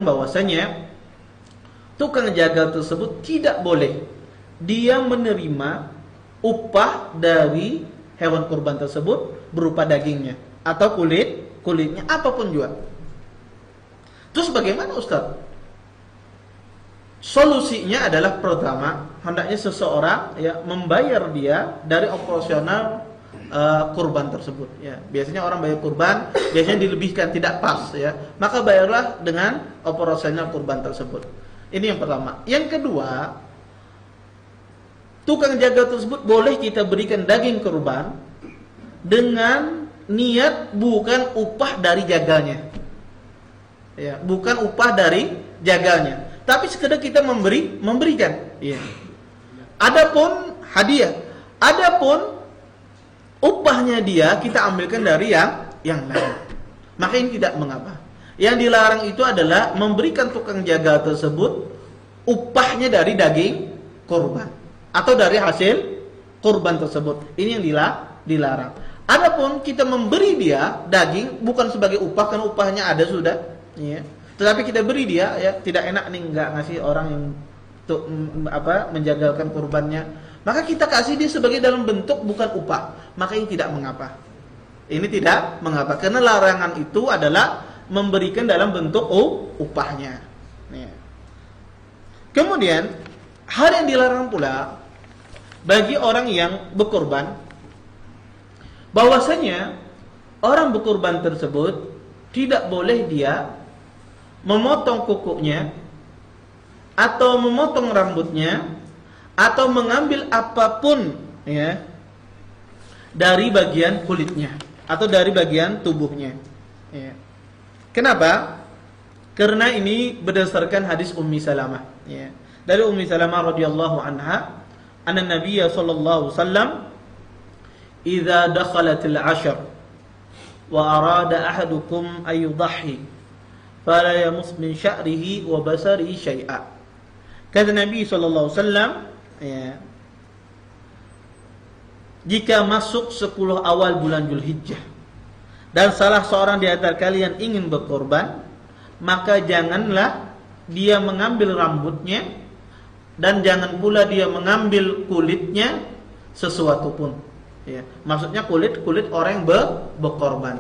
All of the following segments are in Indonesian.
bahwasanya tukang jagal tersebut tidak boleh dia menerima upah dari hewan kurban tersebut berupa dagingnya atau kulitnya apapun juga. Terus bagaimana Ustaz? Solusinya adalah pertama, hendaknya seseorang ya membayar dia dari operasional kurban tersebut ya. Biasanya orang bayar kurban biasanya dilebihkan, tidak pas ya. Maka bayarlah dengan operasional kurban tersebut. Ini yang pertama. Yang kedua, tukang jagal tersebut boleh kita berikan daging kurban dengan niat bukan upah dari jagalnya. Ya, bukan upah dari jagalnya, tapi sekedar kita memberikan. Ya. Adapun hadiah, adapun upahnya dia kita ambilkan dari yang lain. Maka ini tidak mengapa. Yang dilarang itu adalah memberikan tukang jagal tersebut upahnya dari daging kurban atau dari hasil kurban tersebut. Ini yang dilarang. Adapun kita memberi dia daging bukan sebagai upah, karena upahnya ada sudah. Ya. Tetapi kita beri dia, ya tidak enak nih nggak ngasih orang yang menjagalkan kurbannya. Maka kita kasih dia sebagai dalam bentuk bukan upah. Maka ini tidak mengapa. Ini tidak mengapa karena larangan itu adalah memberikan dalam bentuk upahnya. Ya. Kemudian hal yang dilarang pula bagi orang yang berkorban, bahwasanya orang berkorban tersebut tidak boleh dia memotong kukunya atau memotong rambutnya atau mengambil apapun ya dari bagian kulitnya atau dari bagian tubuhnya ya. Kenapa? Karena ini berdasarkan hadis Ummi Salamah ya. Dari Ummi Salamah radhiyallahu anha, anna Nabiy sallallahu alaihi wasallam idza dakhalatil 'ashr wa arada ahadukum ay yudhhi fala yamus min sya'rihi wa basarihi syai'a. Kata Nabi sallallahu alaihi wasallam ya, jika masuk 10 awal bulan Dzulhijjah dan salah seorang di antara kalian ingin berkorban, maka janganlah dia mengambil rambutnya dan jangan pula dia mengambil kulitnya sesuatu pun ya. Maksudnya kulit orang yang berkorban.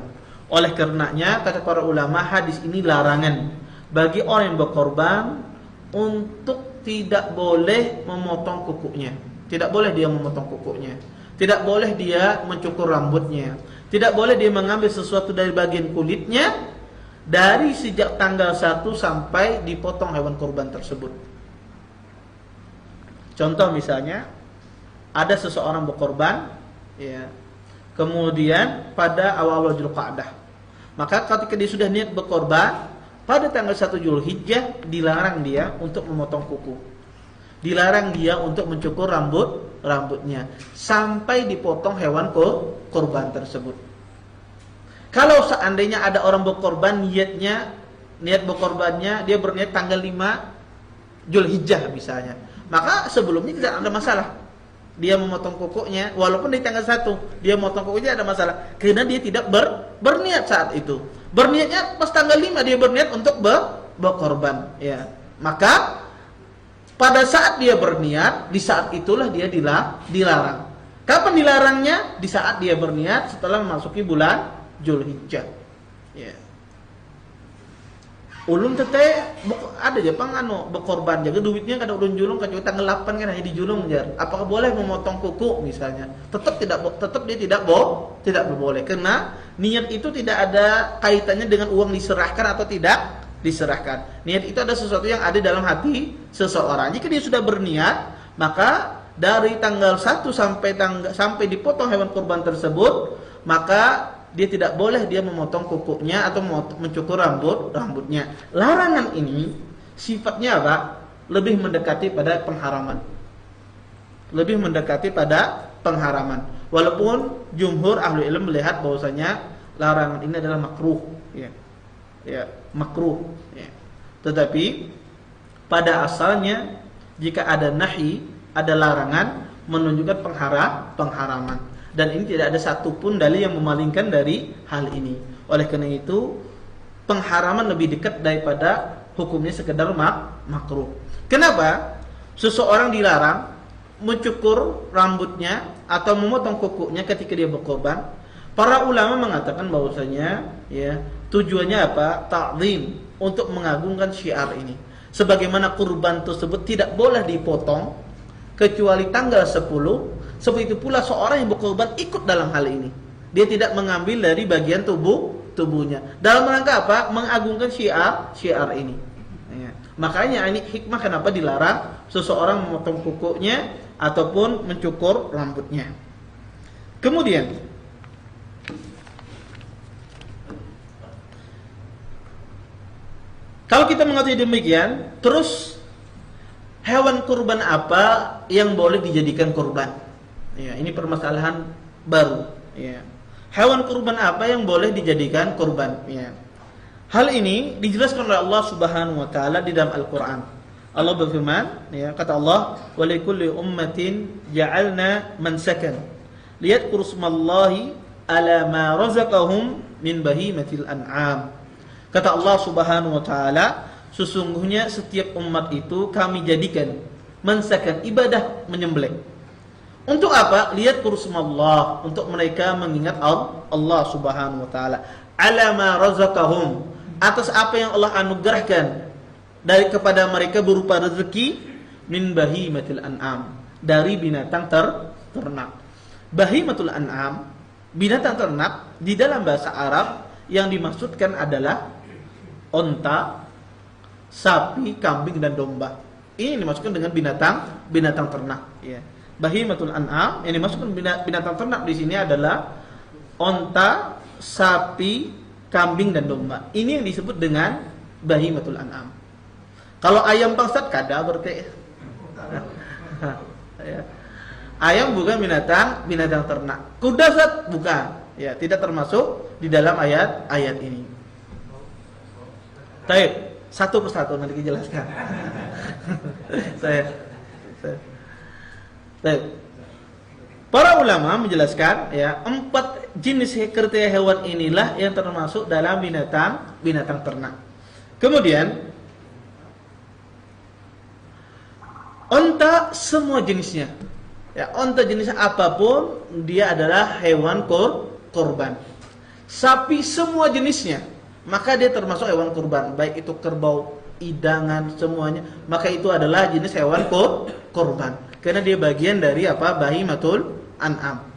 Oleh karenanya kata para ulama, hadis ini larangan bagi orang yang berkorban untuk tidak boleh memotong kukunya. Tidak boleh dia memotong kukunya. Tidak boleh dia mencukur rambutnya. Tidak boleh dia mengambil sesuatu dari bagian kulitnya dari sejak tanggal 1 sampai dipotong hewan kurban tersebut. Contoh misalnya, ada seseorang berkorban ya, kemudian pada awal-awal Dzulqa'dah, maka ketika dia sudah niat berkorban pada tanggal 1 Dzulhijjah, dilarang dia untuk memotong kuku, dilarang dia untuk mencukur rambutnya sampai dipotong hewan kurban tersebut. Kalau seandainya ada orang berkorban niat berkorbannya dia berniat tanggal 5 Dzulhijjah misalnya, maka sebelumnya tidak ada masalah. Dia memotong kukunya walaupun di tanggal 1 dia memotong kukunya, ada masalah karena dia tidak berniat saat itu. Berniatnya pas tanggal 5 dia berniat untuk berkorban ya. Maka pada saat dia berniat, di saat itulah dia dilarang. Kapan dilarangnya? Di saat dia berniat setelah memasuki bulan Dzulhijjah ya. Ulun teteh ada Jepang berkorban jaga duitnya kada ulun julung kecuali tanggal 8 kan hanya dijulung jar. Apakah boleh memotong kuku misalnya? Tetap dia tidak boleh karena niat itu tidak ada kaitannya dengan uang diserahkan atau tidak diserahkan. Niat itu ada sesuatu yang ada dalam hati seseorang. Jika dia sudah berniat, maka dari tanggal 1 sampai dipotong hewan kurban tersebut, maka dia tidak boleh dia memotong kukunya atau mencukur rambutnya. Larangan ini sifatnya apa? Lebih mendekati pada pengharaman. Walaupun jumhur ahli ilmu melihat bahwasanya larangan ini adalah makruh, ya, makruh. Ya. Tetapi pada asalnya jika ada nahi, ada larangan menunjukkan pengharaman. Dan ini tidak ada satupun dalil yang memalingkan dari hal ini. Oleh karena itu pengharaman lebih dekat daripada hukumnya sekedar makruh. Kenapa? Seseorang dilarang mencukur rambutnya atau memotong kukunya ketika dia berkorban. Para ulama mengatakan bahwasanya ya, tujuannya apa? Ta'zim, untuk mengagungkan syiar ini. Sebagaimana kurban tersebut tidak boleh dipotong kecuali tanggal 10, seperti itu pula seorang yang berkorban ikut dalam hal ini. Dia tidak mengambil dari bagian tubuhnya. Dalam rangka apa? Mengagungkan syiar ini. Ya. Makanya ini hikmah kenapa dilarang seseorang memotong kukunya ataupun mencukur rambutnya. Kemudian kalau kita mengetahui demikian, terus hewan kurban apa yang boleh dijadikan kurban? Ya, ini permasalahan baru. Ya. Hewan kurban apa yang boleh dijadikan kurban? Ya. Hal ini dijelaskan oleh Allah Subhanahu wa taala di dalam Al-Qur'an. Allah berfirman, ya, kata Allah, "Wa likulli ummatin ja'alna mansakan liyadhkuru ismallahi ala ma razaqahum min bahimatil an'am." Kata Allah Subhanahu wa taala, sesungguhnya setiap umat itu kami jadikan mansakan, ibadah menyembelih. Untuk apa? Liyadhkuru ismallah, untuk mereka mengingat Allah Subhanahu wa taala ala ma razaqahum, atas apa yang Allah anugerahkan dari kepada mereka berupa rezeki, min bahimatil an'am, dari binatang ternak. Bahimatul an'am, binatang ternak di dalam bahasa Arab yang dimaksudkan adalah onta, sapi, kambing dan domba. Ini dimaksudkan dengan binatang ternak, ya. Bahimatul an'am yang dimaksudkan binatang ternak di sini adalah onta, sapi, kambing dan domba. Ini yang disebut dengan bahimatul an'am. Kalau ayam bangsat kada berarti ya. Ayam bukan binatang ternak. Kuda sat bukan, ya, tidak termasuk di dalam ayat ini. Baik, satu persatu nanti dijelaskan. saya. Baik. Para ulama menjelaskan, ya, 4 jenis kriteria hewan inilah yang termasuk dalam binatang ternak. Kemudian onta semua jenisnya. Ya, onta jenis apapun dia adalah hewan kurban. Sapi semua jenisnya, maka dia termasuk hewan kurban, baik itu kerbau, idangan, semuanya, maka itu adalah jenis hewan kurban. Karena dia bagian dari apa? Bahimatul an'am.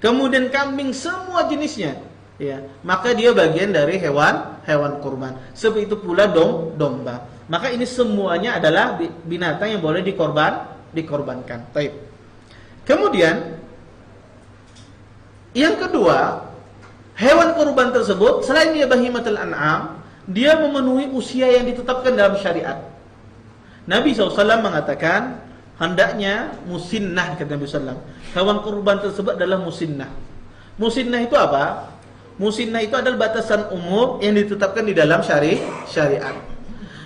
Kemudian kambing semua jenisnya, ya, maka dia bagian dari hewan kurban. Seperti itu pula domba. Maka ini semuanya adalah binatang yang boleh dikorbankan. Baik. Kemudian yang kedua, hewan kurban tersebut selain dia bahimatul an'am, dia memenuhi usia yang ditetapkan dalam syariat. Nabi SAW mengatakan hendaknya musinnah, kata Nabi SAW. Hewan kurban tersebut adalah musinnah. Musinnah itu apa? Musinnah itu adalah batasan umur yang ditetapkan di dalam syariat.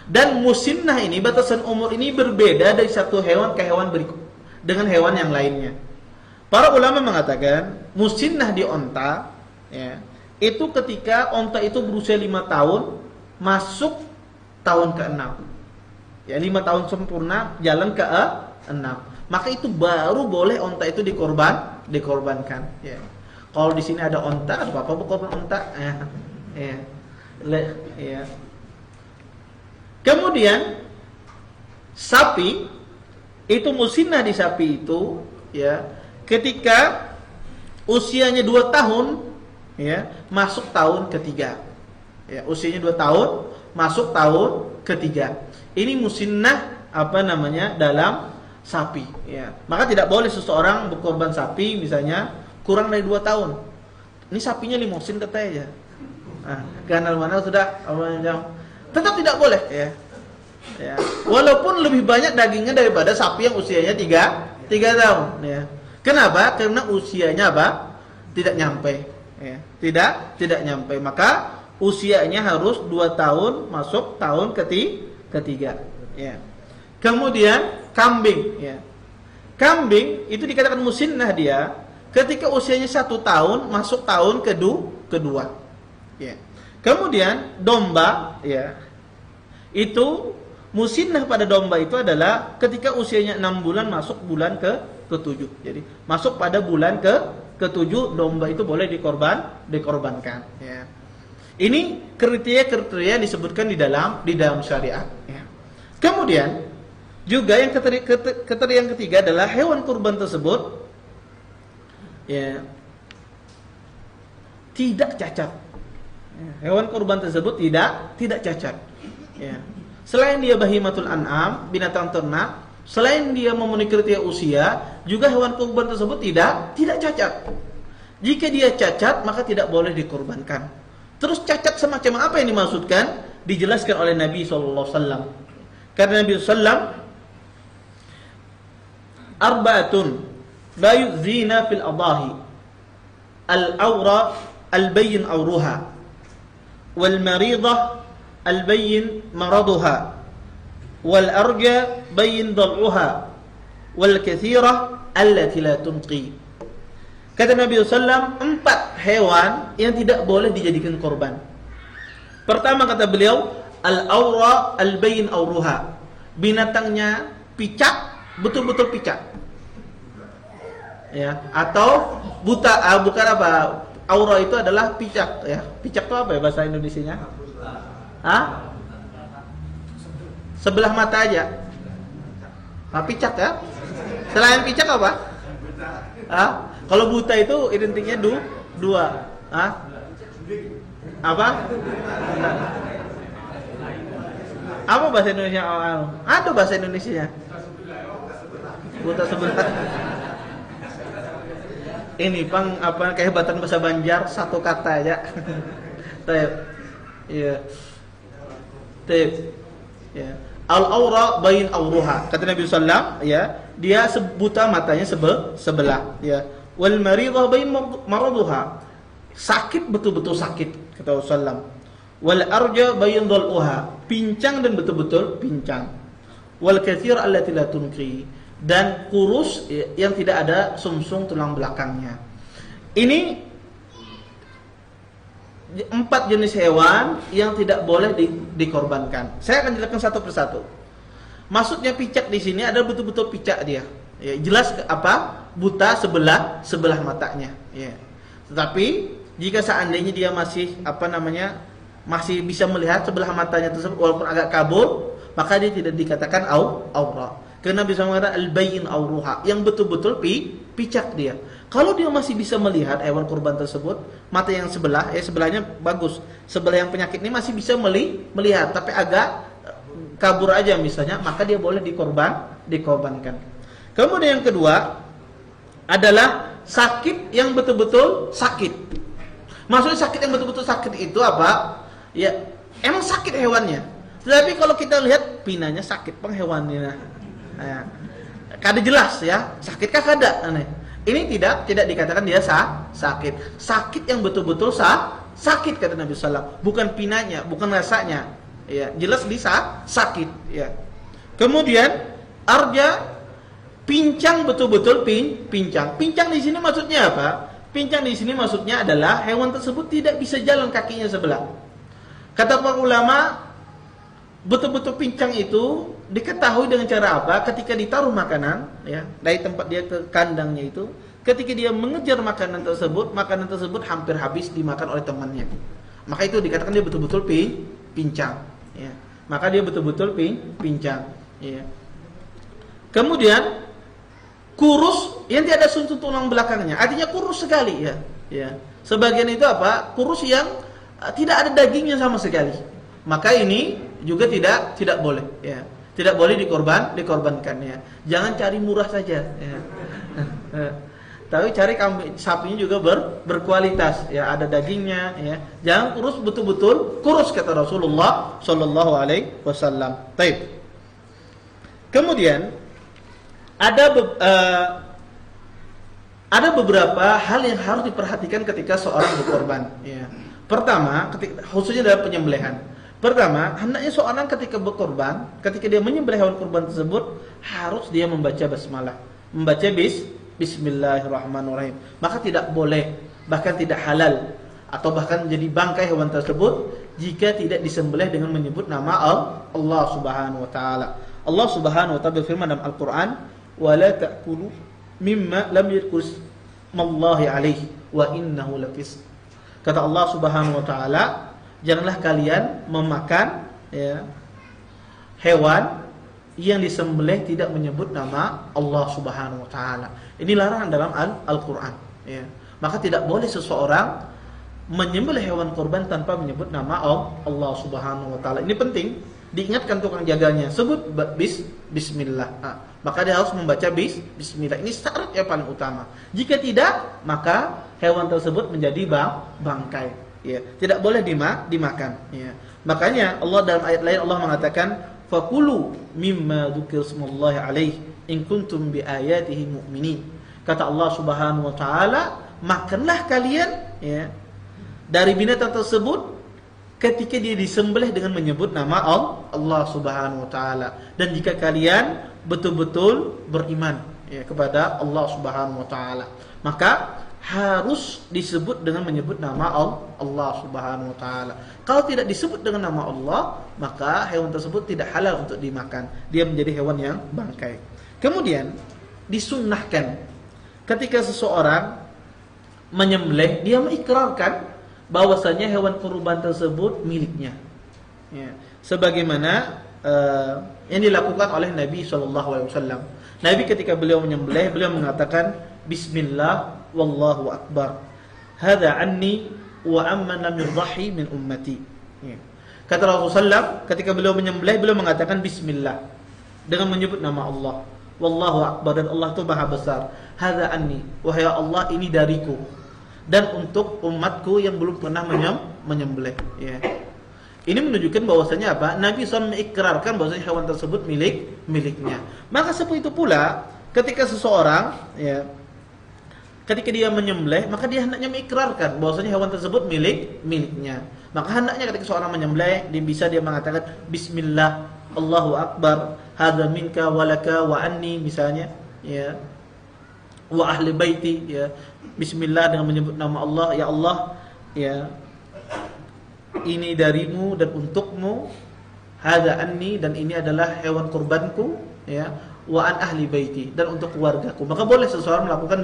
Dan musinnah ini, batasan umur ini berbeda dari satu hewan ke hewan berikut dengan hewan yang lainnya. Para ulama mengatakan musinnah di onta, ya, itu ketika onta itu berusia 5 tahun masuk tahun ke-6. Ya, 5 tahun sempurna jalan ke-6. Maka itu baru boleh onta itu dikorbankan, ya. Kalau di sini ada onta, ada apa berkorban onta? Ya. Kemudian sapi itu musinnah di sapi itu, ya, ketika usianya 2 tahun, ya, masuk tahun ketiga. Ya, usianya 2 tahun masuk tahun ketiga. Ini musinnah dalam sapi, ya. Maka tidak boleh seseorang berkorban sapi misalnya kurang dari 2 tahun. Ini sapinya limosin katanya. Ganal mana sudah tetap tidak boleh, ya. Ya. Walaupun lebih banyak dagingnya daripada sapi yang usianya 3 tahun, ya. Kenapa? Karena usianya apa? Tidak nyampe, ya. Tidak nyampe. Maka usianya harus 2 tahun masuk tahun ketiga, ya. Kemudian kambing, ya. Kambing itu dikatakan musinnah dia ketika usianya 1 tahun masuk tahun kedua, ya. Kemudian domba, ya, Itu musinnah pada domba itu adalah ketika usianya 6 bulan masuk bulan ke-7. Jadi masuk pada bulan ke-7 domba itu boleh dikorbankan. Ya. Ini kriteria disebutkan di dalam syariat. Ya. Kemudian juga yang kriteria yang ketiga adalah hewan kurban tersebut ya tidak cacat. Ya, hewan kurban tersebut tidak cacat. Ya. Selain dia bahimatul an'am, binatang ternak, selain dia memenuhi kriteria usia, juga hewan kurban tersebut tidak cacat. Jika dia cacat, maka tidak boleh dikorbankan. Terus cacat semacam apa yang dimaksudkan? Dijelaskan oleh Nabi SAW. Karena Nabi SAW, arba'atun la yu'zina fil adahi, al-awra al-bayyin awruha, wal maridah al-bayyin maraduha, wal arja bayyin dal'uha, wal kathirah allati la tunqi. Kata Nabi SAW, 4 hewan yang tidak boleh dijadikan korban. Pertama kata beliau, al-awra al-bayyin awruha, binatangnya picak, betul-betul picak. Ya, atau buta, bukan apa? Aura itu adalah picak, ya. Picak itu apa ya bahasa Indonesianya? Hah? Sebelah mata aja. Picak ya? Selain picak apa? Kalau buta itu identiknya dua. Apa? Apa bahasa Indonesia? Ada bahasa Indonesianya. Buta sebelah. Ini apa kehebatan bahasa Banjar, satu kata aja. Taib. Iya. Taib. Ya. Al-aura bayin auruha. Kata Nabi sallallahu ya, dia buta matanya sebelah, ya. Wal maridah bayin maraduha. Sakit betul-betul sakit, kata Rasulullah. Wal arja bayin dal'uha. Pincang dan betul-betul pincang. Wal kathir allati la tunqi. Dan kurus yang tidak ada sumsum tulang belakangnya. Ini 4 jenis hewan yang tidak boleh dikorbankan. Saya akan jelaskan satu persatu. Maksudnya picak di sini ada betul-betul picak dia. Ya, jelas apa? Buta sebelah matanya. Ya. Tetapi jika seandainya dia masih masih bisa melihat sebelah matanya tersebut walaupun agak kabur, maka dia tidak dikatakan aura. Karena bisa mengatakan al-bayyin auruha, yang betul-betul picak dia. Kalau dia masih bisa melihat hewan kurban tersebut, mata yang sebelahnya bagus, sebelah yang penyakit ini masih bisa melihat, tapi agak kabur aja misalnya, maka dia boleh dikorbankan. Kemudian yang kedua adalah sakit yang betul-betul sakit. Maksudnya sakit yang betul-betul sakit itu apa? Ya, emang sakit hewannya. Tetapi kalau kita lihat pinanya sakit hewannya. Ya. Kada jelas ya, sakitkah kada? Ini tidak dikatakan dia sakit. Sakit yang betul-betul sakit kata Nabi sallallahu, bukan pinanya, bukan rasanya. Ya, jelas bisa sakit, ya. Kemudian arja pincang betul-betul pincang. Pincang di sini maksudnya apa? Pincang di sini maksudnya adalah hewan tersebut tidak bisa jalan kakinya sebelah. Kata para ulama, betul-betul pincang itu diketahui dengan cara apa? Ketika ditaruh makanan, ya, dari tempat dia ke kandangnya itu, ketika dia mengejar makanan tersebut hampir habis dimakan oleh temannya. Maka itu dikatakan dia betul-betul pincang, ya. Maka dia betul-betul pincang, ya. Kemudian kurus yang tidak ada sumsum tulang belakangnya, artinya kurus sekali, ya. Ya. Sebagian itu apa? Kurus yang tidak ada dagingnya sama sekali. Maka ini juga tidak boleh, ya. Tidak boleh dikorbankan, ya. Jangan cari murah saja, ya. Tapi cari sapinya juga berkualitas, ya, ada dagingnya, ya. Jangan kurus betul-betul kurus kata Rasulullah sallallahu alaihi wasallam. Baik. Kemudian ada beberapa hal yang harus diperhatikan ketika seorang berkorban, ya. Pertama, khususnya dalam penyembelihan. Pertama, hendaknya seorang ketika berkorban, ketika dia menyembelih hewan kurban tersebut, harus dia membaca basmalah, membaca bismillahirrahmanirrahim. Maka tidak boleh, bahkan tidak halal, atau bahkan menjadi bangkai hewan tersebut jika tidak disembelih dengan menyebut nama Allah Subhanahu wa taala. Allah Subhanahu wa taala berfirman dalam Al-Qur'an, "Wa la ta'kulu mimma lam yadhkur ismallahi alaihi wa innahu lafisq." Kata Allah Subhanahu wa taala, janganlah kalian memakan ya hewan yang disembelih tidak menyebut nama Allah Subhanahu wa taala. Ini larangan dalam Al-Qur'an ya. Maka tidak boleh seseorang menyembelih hewan kurban tanpa menyebut nama Allah Subhanahu wa taala. Ini penting diingatkan tukang jaganya, sebut bismillah. Maka dia harus membaca bismillah. Ini syarat yang paling utama. Jika tidak, maka hewan tersebut menjadi bangkai. Ya, tidak boleh dimakan. Ya. Makanya Allah dalam ayat lain Allah mengatakan, "Fakulu mimma dzukira smullahi alaihi in kuntum bi ayatihi mu'minin." Kata Allah Subhanahu wa taala, makanlah kalian ya dari binatang tersebut ketika dia disembelih dengan menyebut nama Allah Subhanahu wa taala, dan jika kalian betul-betul beriman ya kepada Allah Subhanahu wa taala, maka harus disebut dengan menyebut nama Allah Subhanahu wa taala. Kalau tidak disebut dengan nama Allah, maka hewan tersebut tidak halal untuk dimakan. Dia menjadi hewan yang bangkai. Kemudian disunnahkan ketika seseorang menyembelih, dia mengikrarkan bahwasanya hewan kurban tersebut miliknya. Ya. Sebagaimana yang dilakukan oleh Nabi SAW. Nabi ketika beliau menyembelih, beliau mengatakan, "Bismillah, wallahu akbar. Hadza anni wa amman lam yudhi min ummati." Ya. Kata Rasulullah SAW, ketika beliau menyembelih, beliau mengatakan Bismillah dengan menyebut nama Allah. Wallahu akbar, dan Allah itu maha besar. Hadza anni, wahai Allah, ini dariku dan untuk umatku yang belum pernah menyembelih. Ya. Ini menunjukkan bahwasanya apa? Nabi SAW mengikrarkan bahwasanya hewan tersebut miliknya. Maka seperti itu pula ketika seseorang ya ketika dia menyembelih, maka dia hendaknya mengikrarkan bahwasanya hewan tersebut miliknya. Maka hendaknya ketika seorang menyembelih, dia mengatakan Bismillah, Allahu akbar, hadza minka walaka wa anni, misalnya ya, wa ahli baiti ya. Bismillah dengan menyebut nama Allah, ya Allah ya, ini darimu dan untukmu, hadza anni, dan ini adalah hewan kurbanku ya, wa an ahli baiti, dan untuk keluargaku. Maka boleh seseorang melakukan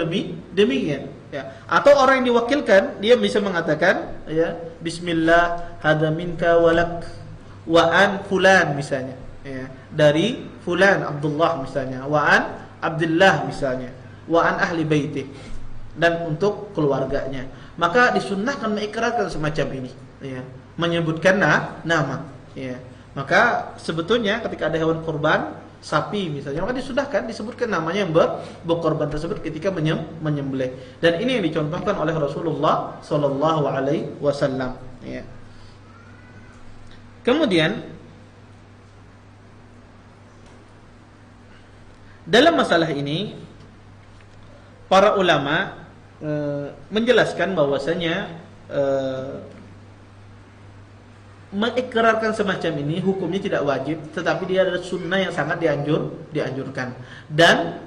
demikian ya. Atau orang yang diwakilkan, dia bisa mengatakan ya, Bismillah, hadza minka walak wa an fulan, misalnya ya, dari fulan Abdullah misalnya, wa an Abdullah misalnya, wa an ahli baiti, dan untuk keluarganya. Maka disunnahkan mengikrarkan semacam ini ya, menyebutkan nama ya. Maka sebetulnya ketika ada hewan kurban, sapi misalnya, maka disunnahkan disebutkan namanya yang berkorban tersebut ketika menyembelih. Dan ini yang dicontohkan oleh Rasulullah sallallahu alaihi wasallam ya. Kemudian dalam masalah ini para ulama menjelaskan bahwasanya mengikrarkan semacam ini hukumnya tidak wajib, tetapi dia adalah sunnah yang sangat dianjurkan. Dan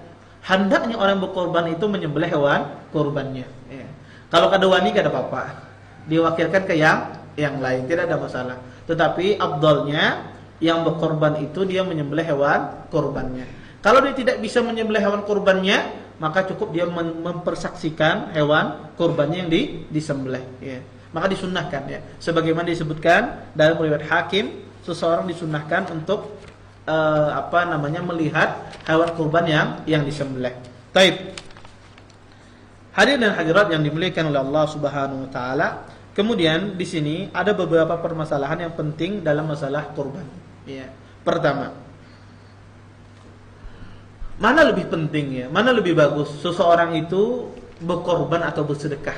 hendaknya orang berkorban itu menyembelih hewan korbannya ya. Kalau kadawani tidak apa-apa, diwakilkan ke yang lain, tidak ada masalah. Tetapi afdalnya yang berkorban itu dia menyembelih hewan korbannya. Kalau dia tidak bisa menyembelih hewan kurbannya, maka cukup dia mempersaksikan hewan kurbannya yang disembelih ya. Maka disunnahkan ya. Sebagaimana disebutkan dalam riwayat Hakim, seseorang disunnahkan untuk melihat hewan kurban yang disembelih. Taib. Hadirin dan hadirat yang dimuliakan oleh Allah Subhanahu wa taala. Kemudian di sini ada beberapa permasalahan yang penting dalam masalah kurban ya. Pertama, mana lebih penting ya, mana lebih bagus seseorang itu berkorban atau bersedekah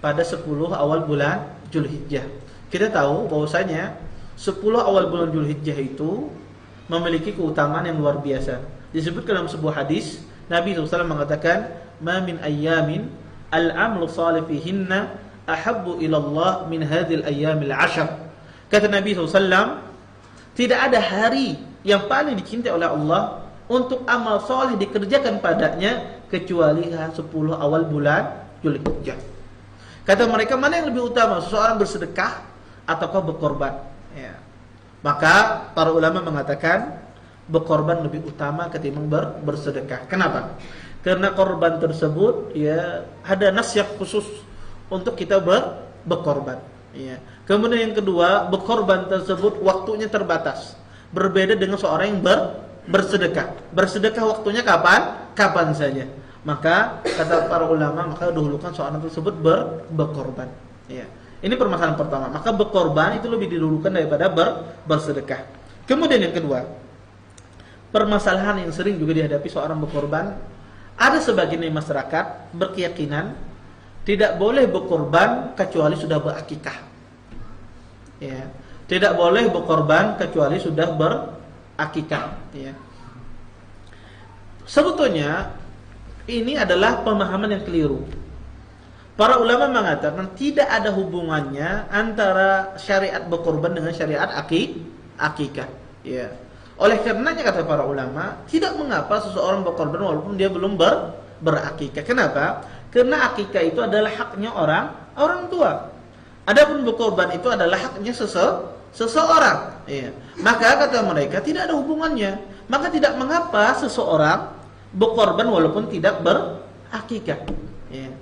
pada 10 awal bulan Zulhijjah. Kita tahu bahwasanya 10 awal bulan Zulhijjah itu memiliki keutamaan yang luar biasa. Disebutkan dalam sebuah hadis, Nabi SAW mengatakan, "Ma min ayyamin al-'amlu salih fihinna ahabbu ila Allah min hadhil ayyamil 'ashr." Kata Nabi SAW, tidak ada hari yang paling dicintai oleh Allah untuk amal soleh dikerjakan padanya kecuali 10 awal bulan Zulhijjah. Kata mereka, mana yang lebih utama, seseorang bersedekah ataukah berkorban. Ya. Maka para ulama mengatakan berkorban lebih utama ketimbang bersedekah. Kenapa? Karena korban tersebut ya ada nas yang khusus untuk kita berkorban. Ya. Kemudian yang kedua, berkorban tersebut waktunya terbatas. Berbeda dengan seorang yang bersedekah. Bersedekah waktunya kapan? Kapan saja. Maka kata para ulama, maka dahulukan seorang tersebut berkorban. Ya. Ini permasalahan pertama. Maka berkorban itu lebih didahulukan daripada bersedekah. Kemudian yang kedua, permasalahan yang sering juga dihadapi seorang berkorban, ada sebagian masyarakat berkeyakinan tidak boleh berkorban kecuali sudah berakikah. Ya. Tidak boleh berkorban kecuali sudah berakikah. Ya. Sebetulnya ini adalah pemahaman yang keliru. Para ulama mengatakan tidak ada hubungannya antara syariat berkorban dengan syariat akikah. Ya. Oleh karenanya kata para ulama, tidak mengapa seseorang berkorban walaupun dia belum berakikah. Kenapa? Karena akikah itu adalah haknya orang tua. Adapun berkorban itu adalah haknya seseorang. Ya. Maka kata mereka tidak ada hubungannya. Maka tidak mengapa seseorang berkorban walaupun tidak berakikah. Ya.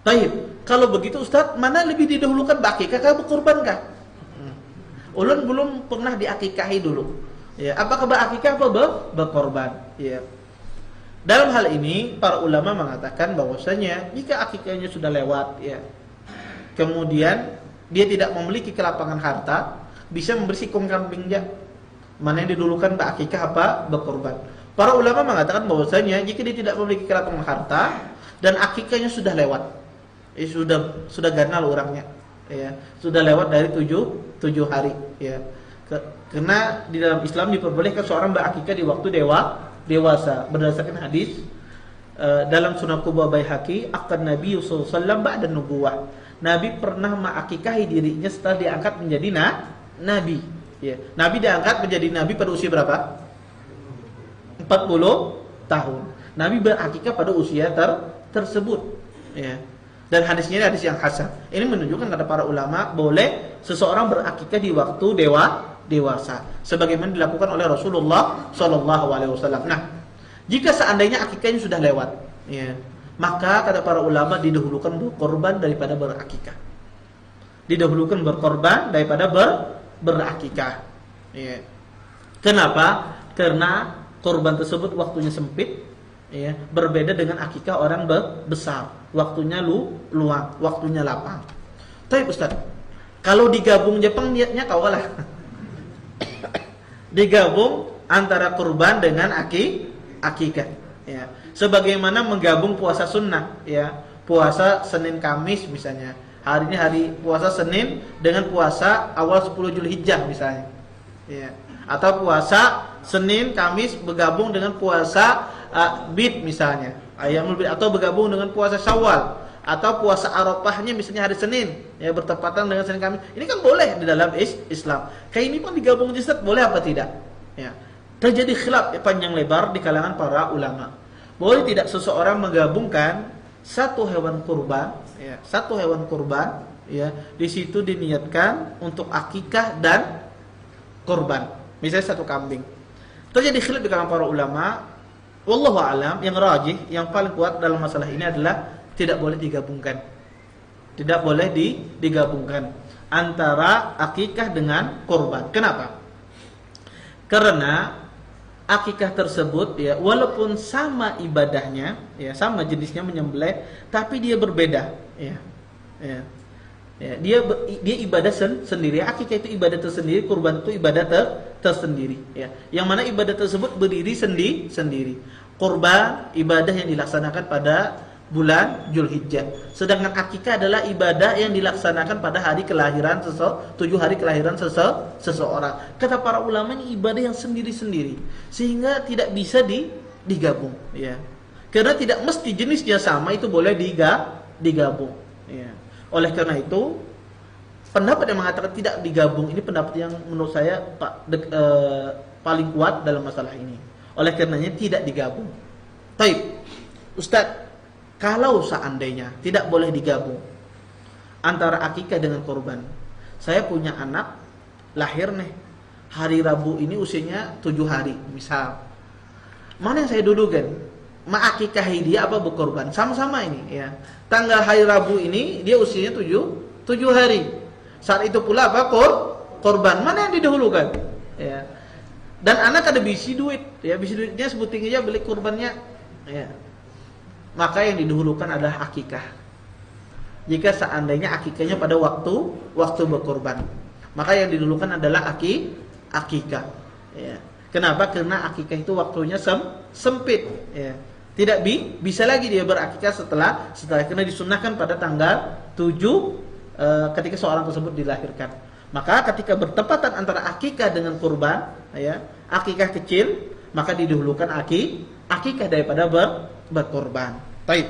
Baik, kalau begitu Ustaz, mana lebih didahulukan berakikah atau berkorbankah? Ulun belum pernah diakikahi dulu. Ya, apakah berakikah atau berkorban? Ya. Dalam hal ini para ulama mengatakan bahwasanya jika akikahnya sudah lewat, ya, kemudian dia tidak memiliki kelapangan harta, bisa memberi sikung kambingnya. Mana yang didahulukan berakikah apa berkorban? Para ulama mengatakan bahwasanya jika dia tidak memiliki kelapangan harta dan akikahnya sudah lewat, sudah ganal orangnya, ya, sudah lewat dari 7 hari, ya. Karena di dalam Islam diperbolehkan seorang berakikah di waktu dewasa berdasarkan hadis dalam Sunan Kubra Baihaqi, akan Nabi sallallahu alaihi wasallam ba'da nubuwah. Nabi pernah mengakikahi dirinya setelah diangkat menjadi nabi, ya. Nabi diangkat menjadi nabi pada usia berapa? 40 tahun. Nabi berakikah pada usia tersebut, ya. Dan hadisnya hadis yang hasan. Ini menunjukkan kata para ulama boleh seseorang berakikah di waktu dewasa, sebagaimana dilakukan oleh Rasulullah Shallallahu Alaihi Wasallam. Nah, jika seandainya akikahnya sudah lewat, ya, maka kata para ulama didahulukan berkorban daripada berakikah. Didahulukan berkorban daripada berakikah. Ya. Kenapa? Karena korban tersebut waktunya sempit. Ya, berbeda dengan akikah orang besar, waktunya luang, waktunya lapang. Tapi Ustaz, kalau digabung Jepang niatnya kau lah. Digabung antara kurban dengan akikah, ya. Sebagaimana menggabung puasa sunnah, ya, puasa Senin Kamis misalnya. Hari ini hari puasa Senin dengan puasa awal 10 Zulhijjah misalnya, ya. Atau puasa Senin Kamis bergabung dengan puasa Bid misalnya, Ayamul Bid, atau bergabung dengan puasa Syawal, atau puasa Arafahnya misalnya hari Senin, ya, bertepatan dengan Senin Kamis. Ini kan boleh di dalam Islam. Kayak ini pun digabung Ustaz, boleh apa tidak? Ya. Terjadi khilaf panjang lebar di kalangan para ulama. Boleh tidak seseorang menggabungkan satu hewan kurban, ya, satu hewan kurban, ya, di situ diniatkan untuk akikah dan kurban. Misalnya satu kambing. Terjadi khilaf di kalangan para ulama. Wallahu a'lam, yang rajih, yang paling kuat dalam masalah ini adalah tidak boleh digabungkan. Tidak boleh digabungkan antara akikah dengan kurban. Kenapa? Karena akikah tersebut, ya, walaupun sama ibadahnya, ya, sama jenisnya menyembelih, tapi dia berbeda, ya. Ya. Ya, dia ibadah sendiri. Akikah itu ibadah tersendiri, kurban itu ibadah tersendiri, ya. Yang mana ibadah tersebut berdiri sendiri. Kurban ibadah yang dilaksanakan pada bulan Zulhijjah. Sedangkan akikah adalah ibadah yang dilaksanakan pada hari kelahiran 7 hari kelahiran seseorang. Kata para ulama ini ibadah yang sendiri-sendiri, sehingga tidak bisa digabung, ya. Karena tidak mesti jenisnya sama itu boleh digabung, ya. Oleh karena itu, pendapat yang mengatakan tidak digabung ini pendapat yang menurut saya paling kuat dalam masalah ini. Oleh karenanya tidak digabung. Taib, Ustaz, kalau seandainya tidak boleh digabung antara akikah dengan kurban, Saya punya anak lahir nih hari Rabu ini usianya 7 hari misal. Mana yang saya dudukan? Mengakikahi dia apa berkorban? Sama-sama ini ya. Tanggal hari Rabu ini dia usianya 7 hari. Saat itu pula apa? Korban. Mana yang didahulukan? Ya. Dan anak ada bisi duit, ya bisi duitnya sebutin aja beli kurbannya. Ya. Maka yang didahulukan adalah akikah. Jika seandainya akikahnya pada waktu berkorban, maka yang didahulukan adalah akikah. Ya. Kenapa? Karena akikah itu waktunya sempit. Ya. Tidak bisa lagi dia berakikah setelah karena disunnahkan pada tanggal 7 ketika seorang tersebut dilahirkan. Maka ketika bertepatan antara akikah dengan kurban, ya, akikah kecil, maka didahulukan akikah daripada berkorban. Baik.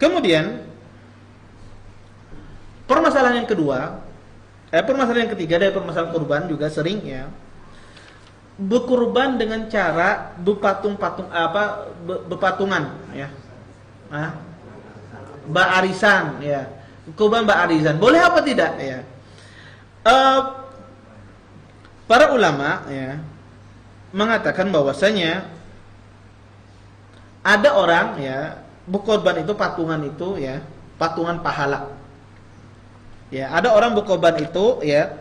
Kemudian permasalahan yang kedua, permasalahan yang ketiga dari permasalahan kurban juga sering ya berkurban dengan cara berpatungan ya. Ba'arisan ya. Kurban ba'arisan. Boleh apa tidak ya? Para ulama ya mengatakan bahwasanya ada orang ya berkorban itu patungan itu ya, patungan pahala. Ya, ada orang berkorban itu ya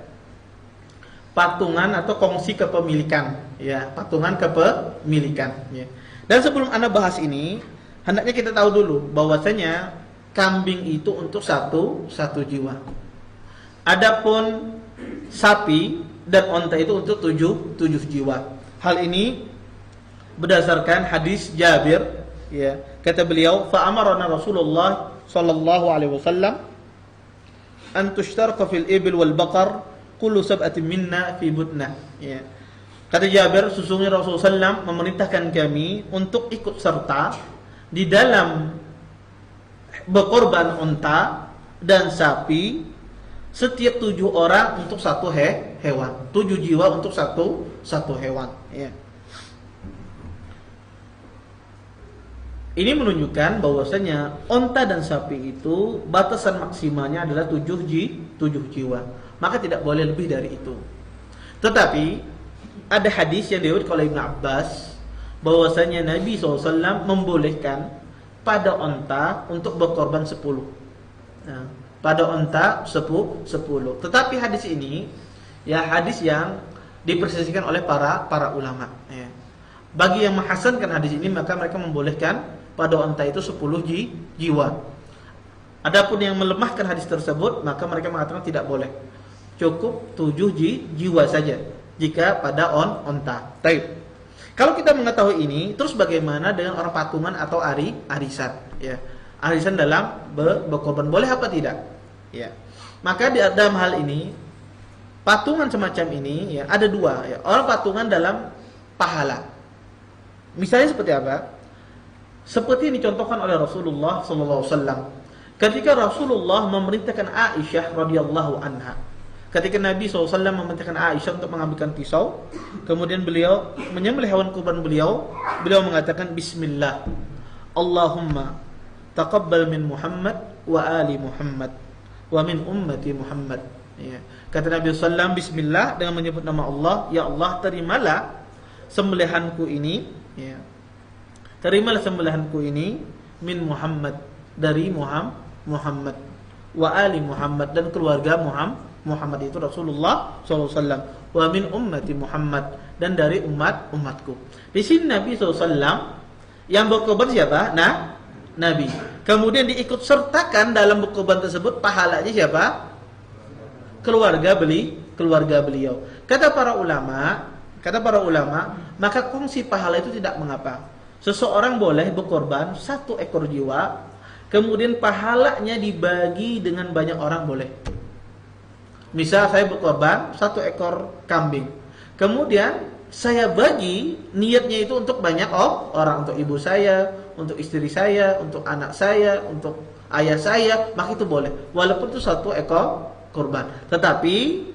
patungan atau kongsi kepemilikan ya, patungan kepemilikan ya. Dan sebelum Anda bahas ini, hendaknya kita tahu dulu bahwasanya kambing itu untuk satu jiwa. Adapun sapi dan onta itu untuk tujuh jiwa. Hal ini berdasarkan hadis Jabir ya. Kata beliau, fa amarna Rasulullah sallallahu alaihi wasallam an tushtarqa fil ibil wal baqar kullu sab'atin minna fi butnah ya. Kata Jabir, sesungguhnya Rasulullah SAW memerintahkan kami untuk ikut serta di dalam berkorban unta dan sapi setiap 7 orang untuk satu hewan, 7 jiwa untuk satu hewan ya. Ini menunjukkan bahwasanya unta dan sapi itu batasan maksimalnya adalah 7 jiwa. Maka tidak boleh lebih dari itu. Tetapi ada hadis yang diriwayatkan oleh Ibnu Abbas bahwasanya Nabi SAW membolehkan pada unta untuk berkorban 10. Nah, pada unta 10. Tetapi hadis ini ya hadis yang dipersisikan oleh para ulama ya. Bagi yang menghasankan hadis ini maka mereka membolehkan pada unta itu 10 jiwa. Adapun yang melemahkan hadis tersebut maka mereka mengatakan tidak boleh. Cukup 7 jiwa saja jika pada unta. Baik. Kalau kita mengetahui ini, terus bagaimana dengan orang patungan atau arisan ya. Arisan dalam berkorban boleh apa tidak? Ya. Maka di dalam hal ini patungan semacam ini ya ada dua ya. Orang patungan dalam pahala. Misalnya seperti apa? Seperti yang dicontohkan oleh Rasulullah SAW. Ketika Rasulullah memerintahkan Aisyah radhiyallahu anha, ketika Nabi SAW memerintahkan Aisyah untuk mengambilkan pisau, kemudian beliau menyembelih hewan kurban beliau mengatakan Bismillah, Allahumma taqabbal min Muhammad wa ali Muhammad wa min ummati Muhammad. Ya. Kata Nabi SAW, Bismillah, dengan menyebut nama Allah, ya Allah terimalah sembelihanku ini, ya. Terimalah sembelihanku ini min Muhammad, dari Muhammad wa ali Muhammad, dan keluarga Muhammad itu Rasulullah SAW, wa min ummati Muhammad, dan dari umatku. Di sini Nabi SAW yang berkorban siapa? Nabi. Kemudian diikut sertakan dalam berkorban tersebut pahalanya siapa? Keluarga beliau. Kata para ulama, maka kongsi pahala itu tidak mengapa. Seseorang boleh berkorban 1 ekor jiwa, kemudian pahalanya dibagi dengan banyak orang boleh. Misal saya berkorban 1 ekor kambing, kemudian saya bagi niatnya itu untuk banyak orang, untuk ibu saya, untuk istri saya, untuk anak saya, untuk ayah saya, maka itu boleh. Walaupun itu 1 ekor korban, tetapi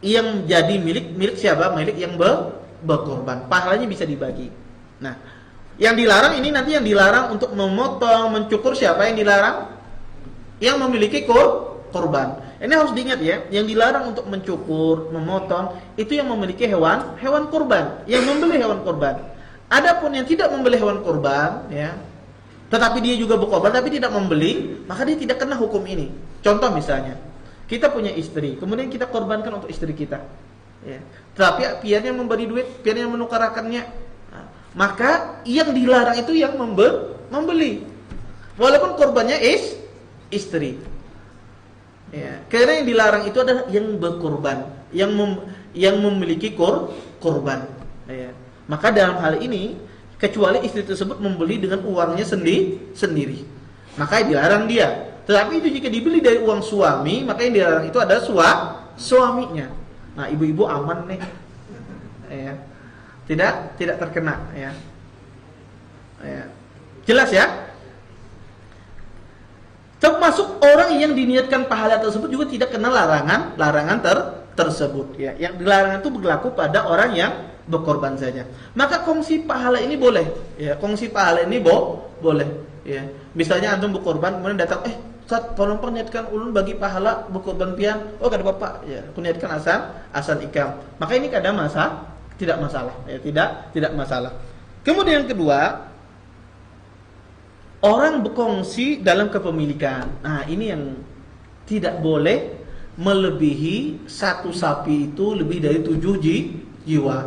yang jadi milik siapa? Milik yang berkorban. Pahalanya bisa dibagi. Nah, yang dilarang ini nanti yang dilarang untuk memotong, mencukur, siapa yang dilarang? yang memiliki korban. Ini harus diingat ya, yang dilarang untuk mencukur, memotong itu yang memiliki hewan kurban, yang membeli hewan kurban. Adapun yang tidak membeli hewan kurban ya, tetapi dia juga berkorban tapi tidak membeli, maka dia tidak kena hukum ini. Contoh misalnya, kita punya istri, kemudian kita korbankan untuk istri kita. Ya. Tetapi pihaknya memberi duit, pihaknya menukarakannya. Nah, maka yang dilarang itu yang membeli. Walaupun korbannya istri. Ya. Karena yang dilarang itu adalah yang berkorban, yang memiliki korban. Ya. Maka dalam hal ini, kecuali istri tersebut membeli dengan uangnya sendiri, maka dilarang dia. Tetapi itu jika dibeli dari uang suami, maka yang dilarang itu adalah suaminya. Nah, ibu-ibu aman nih, ya. Tidak terkena, ya. Jelas ya? Termasuk orang yang diniatkan pahala tersebut juga tidak kena larangan tersebut. Ya. Yang dilarang itu berlaku pada orang yang berkorban saja. Maka kongsi pahala ini boleh. Ya, kongsi pahala ini boleh. Ya. Misalnya antum berkorban, kemudian datang, Ustaz, tolong niatkan ulun bagi pahala berkorban pian. Oh, kata bapak, ya, aku niatkan asan ikam. Maka ini kadang tidak masalah. Ya, tidak masalah. Kemudian yang kedua, orang berkongsi dalam kepemilikan. Nah, ini yang tidak boleh melebihi satu sapi itu lebih dari 7 jiwa.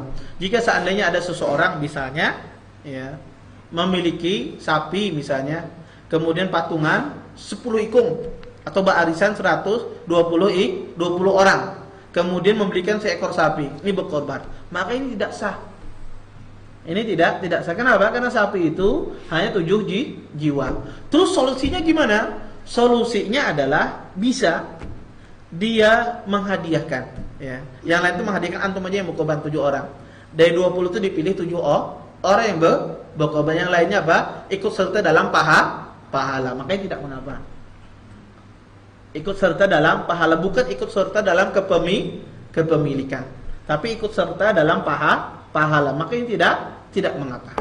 Jika seandainya ada seseorang misalnya ya, memiliki sapi misalnya, kemudian patungan 10 ikung atau barisan 120 orang, kemudian memberikan seekor sapi, ini berkorban, maka ini tidak sah. Ini tidak sah. Kenapa? Karena sapi itu hanya 7 jiwa. Terus solusinya gimana? Solusinya adalah bisa dia menghadiahkan, ya. Yang lain itu menghadiahkan, antum aja yang berkorban 7 orang. Dari 20 itu dipilih 7 orang yang berkorban, yang lainnya apa? Ikut serta dalam pahala. Makanya tidak mengapa. Ikut serta dalam pahala, bukan ikut serta dalam kepemilikan, tapi ikut serta dalam pahala. Maka ini tidak mengapa.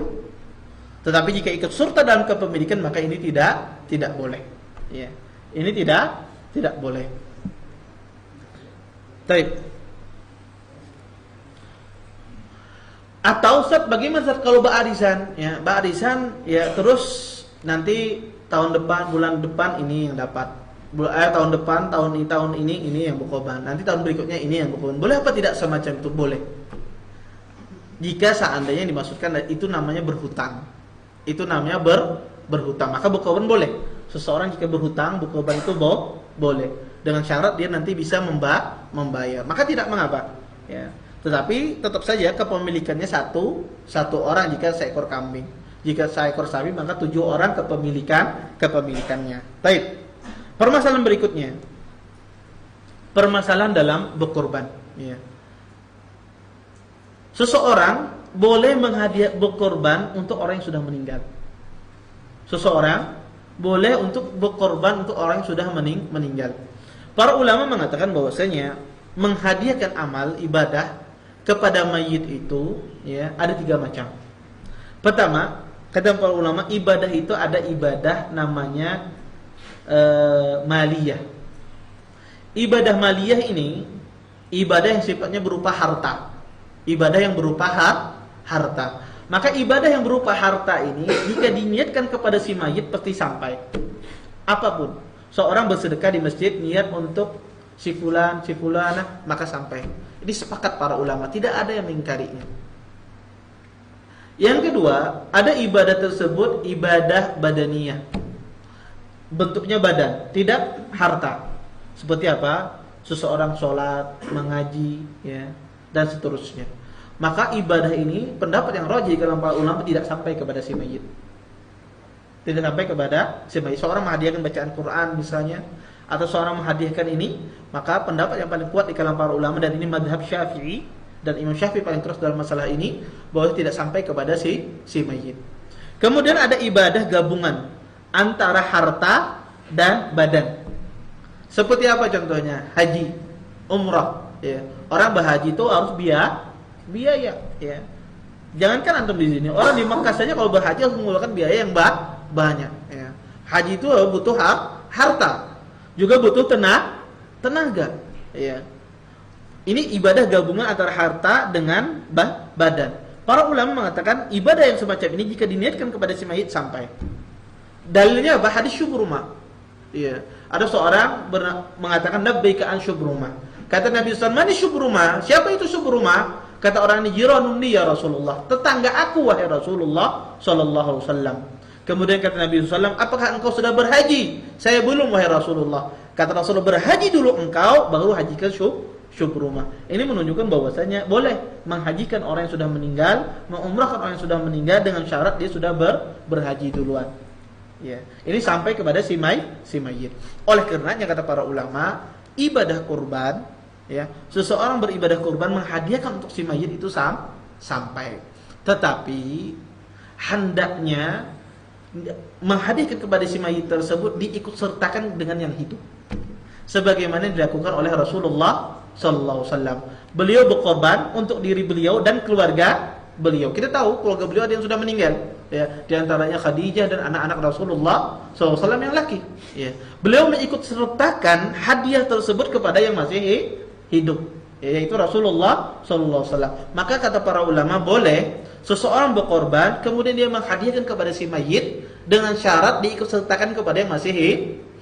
Tetapi jika ikut serta dalam kepemilikan, maka ini tidak boleh. Ya. Ini tidak boleh. Baik. Atau Ustaz, bagaimana Ustaz kalau barisan? Ya, barisan ya, terus nanti tahun depan, bulan depan ini yang dapat. Tahun depan, tahun ini yang berkorban. Nanti tahun berikutnya ini yang berkorban. Boleh apa tidak semacam itu? Boleh. Jika seandainya dimaksudkan itu namanya berhutang. Itu namanya berhutang. Maka berkorban boleh. Seseorang jika berhutang, berkorban itu boleh. Dengan syarat dia nanti bisa membayar. Maka tidak mengapa. Ya. Tetapi tetap saja kepemilikannya satu orang jika seekor kambing. Jika seekor sapi maka 7 orang kepemilikannya. Baik. Permasalahan berikutnya. Permasalahan dalam berkorban. Ya. Seseorang boleh berkorban untuk orang yang sudah meninggal. Seseorang boleh untuk berkorban untuk orang yang sudah meninggal. Para ulama mengatakan bahwasanya menghadiahkan amal ibadah kepada mayit itu ya ada 3 macam. Pertama, kata para ulama, ibadah itu ada ibadah namanya maliyah. Ibadah maliyah ini ibadah yang sifatnya berupa harta. Ibadah yang berupa harta. Maka ibadah yang berupa harta ini jika diniatkan kepada si mayit pasti sampai. Apapun, seorang bersedekah di masjid niat untuk si fulana, maka sampai. Ini sepakat para ulama, tidak ada yang mengingkarinya. Yang kedua, ada ibadah tersebut ibadah badaniyah. Bentuknya badan, tidak harta. Seperti apa? Seseorang sholat, mengaji, ya, dan seterusnya. Maka ibadah ini, pendapat yang rajih dalam para ulama tidak sampai kepada si mayit. Tidak sampai kepada si mayit. Seorang menghadiahkan bacaan Quran misalnya, atau seorang menghadiahkan ini, maka pendapat yang paling kuat di kalangan para ulama, dan ini mazhab Syafi'i, dan Imam Syafi'i paling keras dalam masalah ini, bahwa tidak sampai kepada si mayit. Kemudian ada ibadah gabungan antara harta dan badan. Seperti apa contohnya? Haji, umrah. Ya. Orang berhaji itu harus biaya. Ya. Jangankan antum di sini, orang di Makkah saja kalau berhaji harus mengeluarkan biaya yang banyak. Ya. Haji itu butuh harta. juga butuh tenaga. Ya. Ini ibadah gabungan antara harta dengan badan. Para ulama mengatakan ibadah yang semacam ini jika diniatkan kepada si mayit sampai. Dalilnya apa? Hadis Syubrumah. Iya. Ada seorang mengatakan labbaika an Syubrumah. Kata Nabi sallallahu alaihi wasallam, "Mani Syubrumah?" Siapa itu Syubrumah? Kata orang ini, "Jiranun li ya Rasulullah." Tetangga aku wahai Rasulullah sallallahu alaihi wasallam. Kemudian kata Nabi sallallahu alaihi wasallam, "Apakah engkau sudah berhaji?" "Saya belum wahai Rasulullah." Kata Rasulullah, "Berhaji dulu engkau, baru hajikan Syubrumah." Ini menunjukkan bahwasanya boleh menghajikan orang yang sudah meninggal, mengumrahkan orang yang sudah meninggal dengan syarat dia sudah berhaji duluan. Ya, ini sampai kepada si mayit. Oleh karenanya kata para ulama, ibadah kurban, ya, seseorang beribadah kurban menghadiahkan untuk si mayit itu sampai. Tetapi hendaknya menghadiahkan kepada si mayit tersebut diikut sertakan dengan yang hidup. Sebagaimana dilakukan oleh Rasulullah sallallahu alaihi wasallam. Beliau berkorban untuk diri beliau dan keluarga beliau. Kita tahu keluarga beliau ada yang sudah meninggal, ya, di antaranya Khadijah dan anak-anak Rasulullah sallallahu alaihi wasallam yang laki, ya. Beliau mengikut sertakan hadiah tersebut kepada yang masih hidup, yaitu Rasulullah sallallahu alaihi wasallam. Maka kata para ulama boleh seseorang berkorban kemudian dia menghadiahkan kepada si mayit dengan syarat diikut sertakan kepada yang masih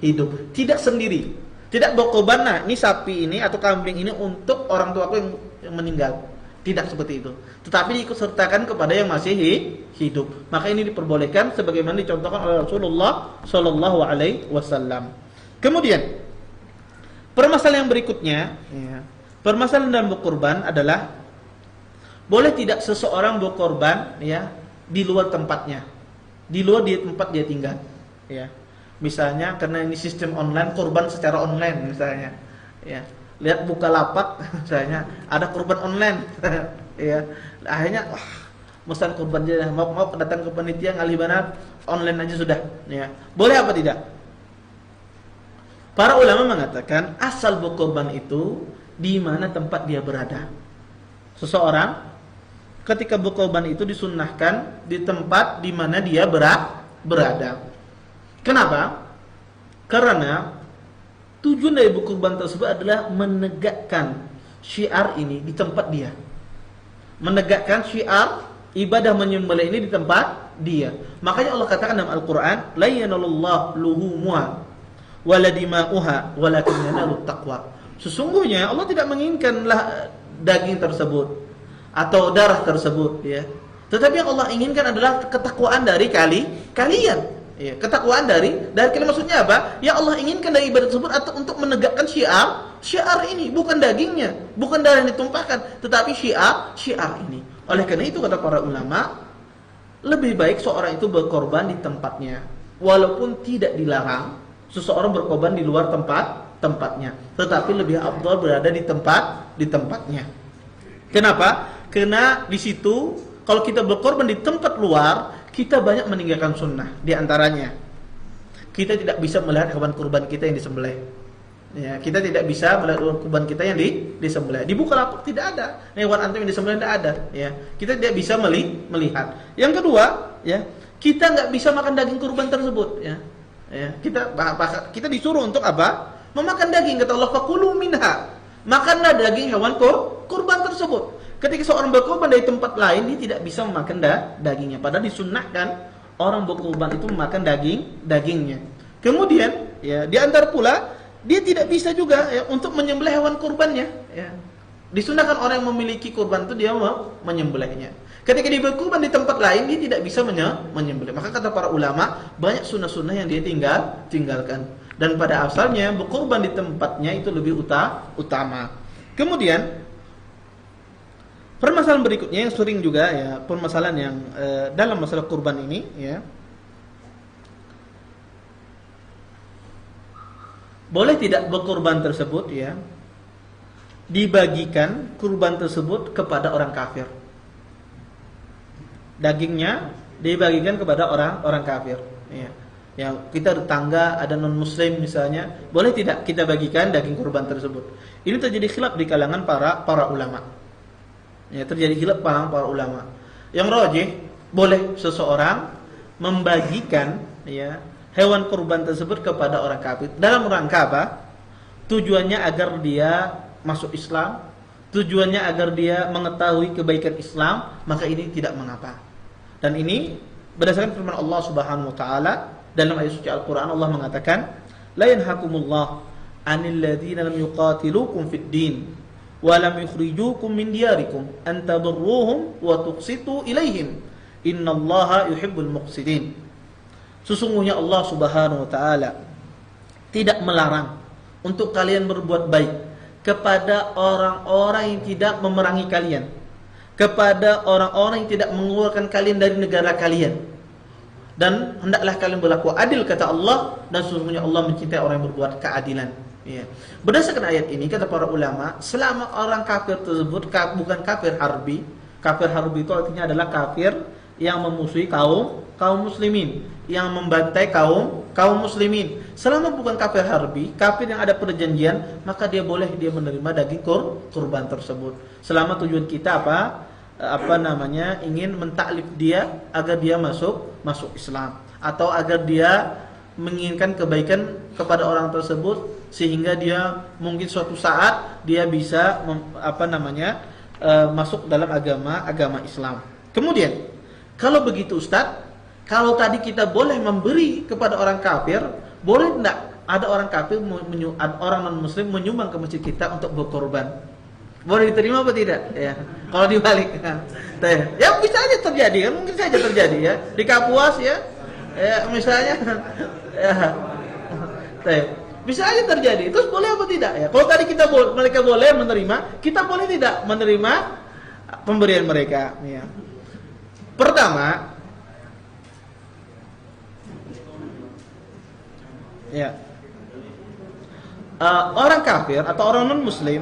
hidup, tidak sendiri. Tidak berkorban, nah ini sapi ini atau kambing ini untuk orang tuaku yang meninggal. Tidak seperti itu. Tetapi diikut sertakan kepada yang masih hidup. Maka ini diperbolehkan sebagaimana dicontohkan oleh Rasulullah sallallahu alaihi wasallam. Kemudian permasalahan yang berikutnya, ya, permasalahan dalam berkorban adalah boleh tidak seseorang berkorban, ya, di luar tempatnya, di luar di tempat dia tinggal, ya. Misalnya karena ini sistem online, kurban secara online misalnya, ya. Lihat Bukalapak misalnya ada kurban online, ya. Akhirnya mesan kurban aja, mau datang ke panitia ngalih banar online aja sudah, ya. Boleh apa tidak? Para ulama mengatakan asal berkorban itu di mana tempat dia berada. Seseorang ketika berkorban itu disunnahkan di tempat di mana dia berada. Kenapa? Karena tujuan dari berkorban tersebut adalah menegakkan syiar ini di tempat dia. Menegakkan syiar ibadah menyembelih ini di tempat dia. Makanya Allah katakan dalam Al-Qur'an, "La yanalullahu luhumuha wala dima'uha walakin yanalut taqwa." Sesungguhnya Allah tidak menginginkanlah daging tersebut atau darah tersebut, ya. Tetapi yang Allah inginkan adalah ketakwaan dari kalian. Ya, ketakwaan dari maksudnya apa? Ya Allah inginkan dari ibadah tersebut atau untuk menegakkan syiar ini, bukan dagingnya, bukan darah yang ditumpahkan, tetapi syiar ini. Oleh karena itu kata para ulama, lebih baik seorang itu berkorban di tempatnya, walaupun tidak dilarang seseorang berkorban di luar tempatnya, tetapi lebih afdal berada di tempatnya. Kenapa? Karena di situ kalau kita berkorban di tempat luar, kita banyak meninggalkan sunnah. Di antaranya, kita tidak bisa melihat hewan kurban kita yang disembelih. Ya, kita tidak bisa melihat hewan kurban kita yang disembelih. Di Bukalapak tidak ada hewan antum yang disembelih, tidak ada. Ya, kita tidak bisa melihat. Yang kedua, ya, kita nggak bisa makan daging kurban tersebut. Ya, kita disuruh untuk apa? Memakan daging. Kata Allah, "Fakulu minha." Makanlah daging hewan kurban tersebut. Ketika seorang berkorban dari tempat lain, dia tidak bisa memakan dagingnya. Padahal disunnahkan orang berkorban itu memakan dagingnya. Kemudian, ya, di antara pula dia tidak bisa juga, ya, untuk menyembelih hewan kurbannya. Ya. Disunnahkan orang yang memiliki kurban itu dia mau menyembelihnya. Ketika dia berkorban di tempat lain, dia tidak bisa menyembelih. Maka kata para ulama, banyak sunnah-sunnah yang dia tinggalkan. Dan pada asalnya berkorban di tempatnya itu lebih utama. Kemudian permasalahan berikutnya yang sering juga, ya, permasalahan yang dalam masalah kurban ini, ya, boleh tidak berkurban tersebut, ya, dibagikan kurban tersebut kepada orang kafir. Dagingnya dibagikan kepada orang kafir, ya. Yang kita tetangga ada non muslim misalnya, boleh tidak kita bagikan daging kurban tersebut? Ini terjadi khilaf di kalangan para ulama. Ya, terjadi khilaf para ulama. Yang rajih, boleh seseorang membagikan, ya, hewan kurban tersebut kepada orang kafir dalam rangka apa? Tujuannya agar dia masuk Islam, tujuannya agar dia mengetahui kebaikan Islam, maka ini tidak mengapa. Dan ini berdasarkan firman Allah Subhanahu wa taala dalam ayat suci Al-Qur'an. Allah mengatakan, "La yanhakumullah 'anil ladzina lam yuqatilukum fid din wa lam yukhrijukum min diyarikum an tadurruhum wa tuqsitu ilaihim. Innallaha yuhibbul muqsitin." Sesungguhnya Allah Subhanahu wa taala tidak melarang untuk kalian berbuat baik kepada orang-orang yang tidak memerangi kalian, kepada orang-orang yang tidak mengeluarkan kalian dari negara kalian. Dan hendaklah kalian berlaku adil, kata Allah, dan sesungguhnya Allah mencintai orang yang berbuat keadilan. Ya. Berdasarkan ayat ini kata para ulama, selama orang kafir tersebut bukan kafir harbi. Kafir harbi itu artinya adalah kafir yang memusuhi kaum muslimin, yang membantai kaum muslimin. Selama bukan kafir harbi, kafir yang ada perjanjian, maka dia boleh menerima daging kurban tersebut. Selama tujuan kita ingin mentaklif dia agar dia masuk Islam, atau agar dia menginginkan kebaikan kepada orang tersebut sehingga dia mungkin suatu saat dia bisa masuk dalam agama Islam. Kemudian, kalau begitu Ustaz, kalau tadi kita boleh memberi kepada orang kafir, boleh tidak ada orang kafir, orang non muslim menyumbang ke masjid kita untuk berkorban? Boleh diterima apa tidak? Ya. Kalau dibalik, ya bisa aja terjadi, kan mungkin saja terjadi ya di Kapuas ya misalnya, ya. Bisa aja terjadi. Terus boleh apa tidak? Ya. Kalau tadi mereka boleh menerima, kita boleh tidak menerima pemberian mereka? Ya. Pertama, ya, orang kafir atau orang non muslim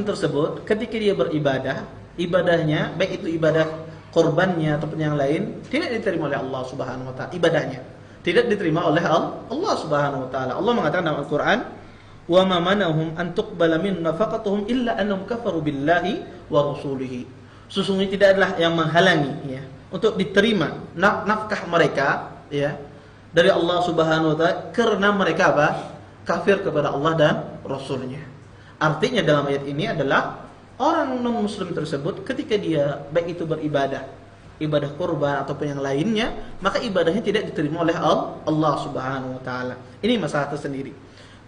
tersebut ketika dia beribadah, ibadahnya baik itu ibadah korbannya ataupun yang lain tidak diterima oleh Allah Subhanahu wa taala. Ibadahnya tidak diterima oleh Allah Subhanahu wa taala. Allah mengatakan dalam Al-Qur'an, "Wa ma manahum an tuqbala min nafaqatuhum illa annahum kafaru billahi wa rasulihi." Sesungguhnya tidak adalah yang menghalangi ya untuk diterima nafkah mereka ya dari Allah Subhanahu wa taala karena mereka kafir kepada Allah dan Rasulnya. Artinya dalam ayat ini adalah orang non muslim tersebut ketika dia baik itu ibadah kurban ataupun yang lainnya, maka ibadahnya tidak diterima oleh Allah Subhanahu wa taala. Ini masalah tersendiri.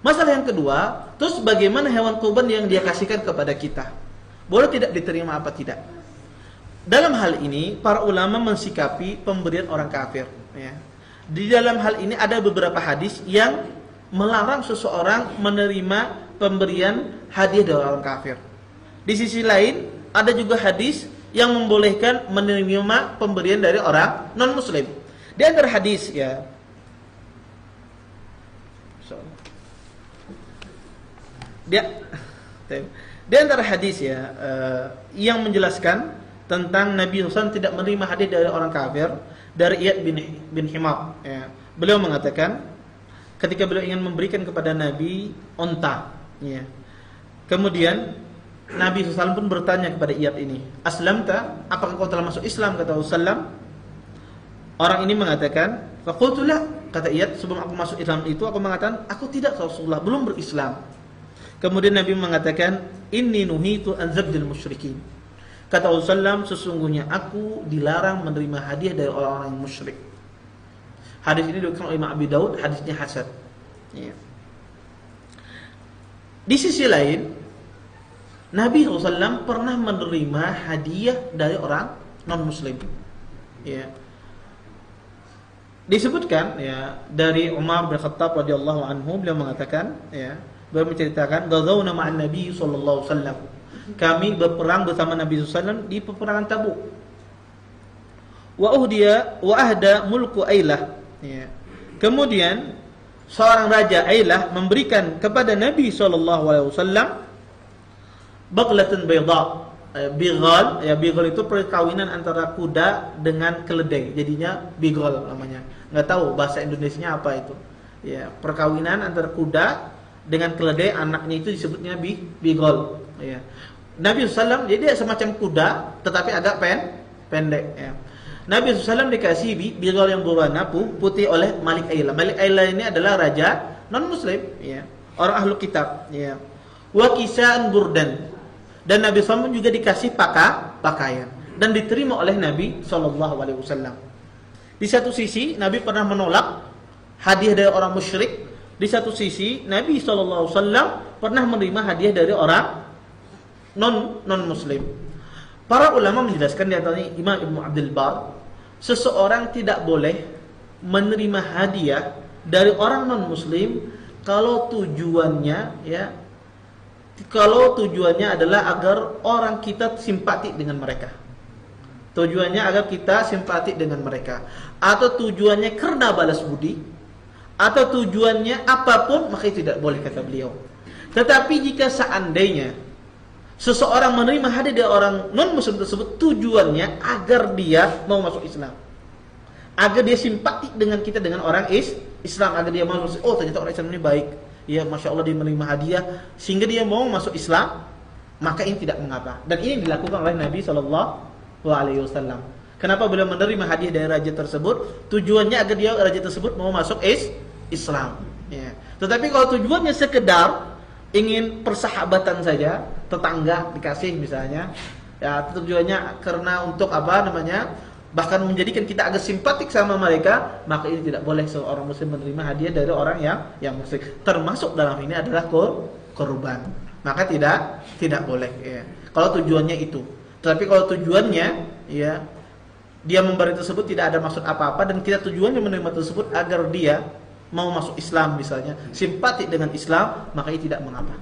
Masalah yang kedua, terus bagaimana hewan kurban yang dia kasihkan kepada kita? Boleh tidak diterima apa tidak? Dalam hal ini para ulama mensikapi pemberian orang kafir ya. Di dalam hal ini ada beberapa hadis yang melarang seseorang menerima pemberian hadiah dari orang kafir. Di sisi lain ada juga hadis yang membolehkan menerima pemberian dari orang non muslim. Di antara hadis ya, di antara hadis ya yang menjelaskan tentang Nabi SAW tidak menerima hadiah dari orang kafir, dari Iyad bin Himar ya. Beliau mengatakan ketika beliau ingin memberikan kepada Nabi onta ya. Kemudian Nabi SAW pun bertanya kepada Iyad ini, "Aslamta? Apakah kau telah masuk Islam?" kata Rasulullah. Orang ini mengatakan, "Faqultu la," kata Iyad, "sebelum aku masuk Islam itu aku mengatakan, aku tidak Rasulullah, belum berislam." Kemudian Nabi mengatakan, "Inni nuhitu an zabdil musyrikin." Kata Rasulullah, "Sesungguhnya aku dilarang menerima hadiah dari orang-orang yang musyrik." Hadis ini diriwayatkan oleh Imam Abi Daud, hadisnya hasan. Ya. Di sisi lain, Nabi SAW pernah menerima hadiah dari orang non muslim. Ya. Disebutkan ya dari Umar bin Khattab radhiyallahu anhu, beliau mengatakan ya, beliau menceritakan, "Ghazawna ma'an Nabi sallallahu alaihi wasallam." Kami berperang bersama Nabi SAW di peperangan Tabuk. Wa ahda mulku Ailah. Ya. Kemudian seorang raja Ailah memberikan kepada Nabi SAW baghlatan bayda. Bighal, ya bighal itu perkawinan antara kuda dengan keledai. Jadinya bighal namanya. Enggak tahu bahasa Indonesianya apa itu. Ya, perkawinan antara kuda dengan keledai, anaknya itu disebutnya bighal. Ya. Nabi SAW jadi semacam kuda tetapi agak pendek ya. Nabi SAW dikasih bigal yang berwarna putih oleh Malik Aila. Malik Aila ini adalah raja non-muslim, ya, orang ahlu kitab, ya. Wa kisaan burdan, dan Nabi SAW juga dikasih pakaian dan diterima oleh Nabi SAW. Di satu sisi Nabi pernah menolak hadiah dari orang musyrik, di satu sisi Nabi SAW pernah menerima hadiah dari orang non-muslim. Para ulama menjelaskan, di antaranya Imam Ibnu Abdul Bar, seseorang tidak boleh menerima hadiah dari orang non-muslim kalau tujuannya adalah agar orang kita simpati dengan mereka. Tujuannya agar kita simpati dengan mereka, atau tujuannya karena balas budi, atau tujuannya apapun, maka tidak boleh, kata beliau. Tetapi jika seandainya seseorang menerima hadiah dari orang non-muslim tersebut, tujuannya agar dia mau masuk Islam, agar dia simpati dengan kita, dengan orang Islam, agar dia mau masuk, oh ternyata orang Islam ini baik, ya Masya Allah dia menerima hadiah sehingga dia mau masuk Islam, maka ini tidak mengapa. Dan ini dilakukan oleh Nabi SAW. Kenapa beliau menerima hadiah dari raja tersebut? Tujuannya agar dia, raja tersebut, mau masuk Islam, ya. Tetapi kalau tujuannya sekedar ingin persahabatan saja, tetangga dikasih misalnya, ya tujuannya karena untuk bahkan menjadikan kita agak simpatik sama mereka, maka ini tidak boleh seorang muslim menerima hadiah dari orang yang musyrik. Termasuk dalam ini adalah korban, maka tidak boleh, ya, kalau tujuannya itu. Tapi kalau tujuannya, ya, dia memberi tersebut tidak ada maksud apa-apa, dan kita tujuannya menerima tersebut agar dia mau masuk Islam misalnya, simpati dengan Islam, maka ini tidak mengapa.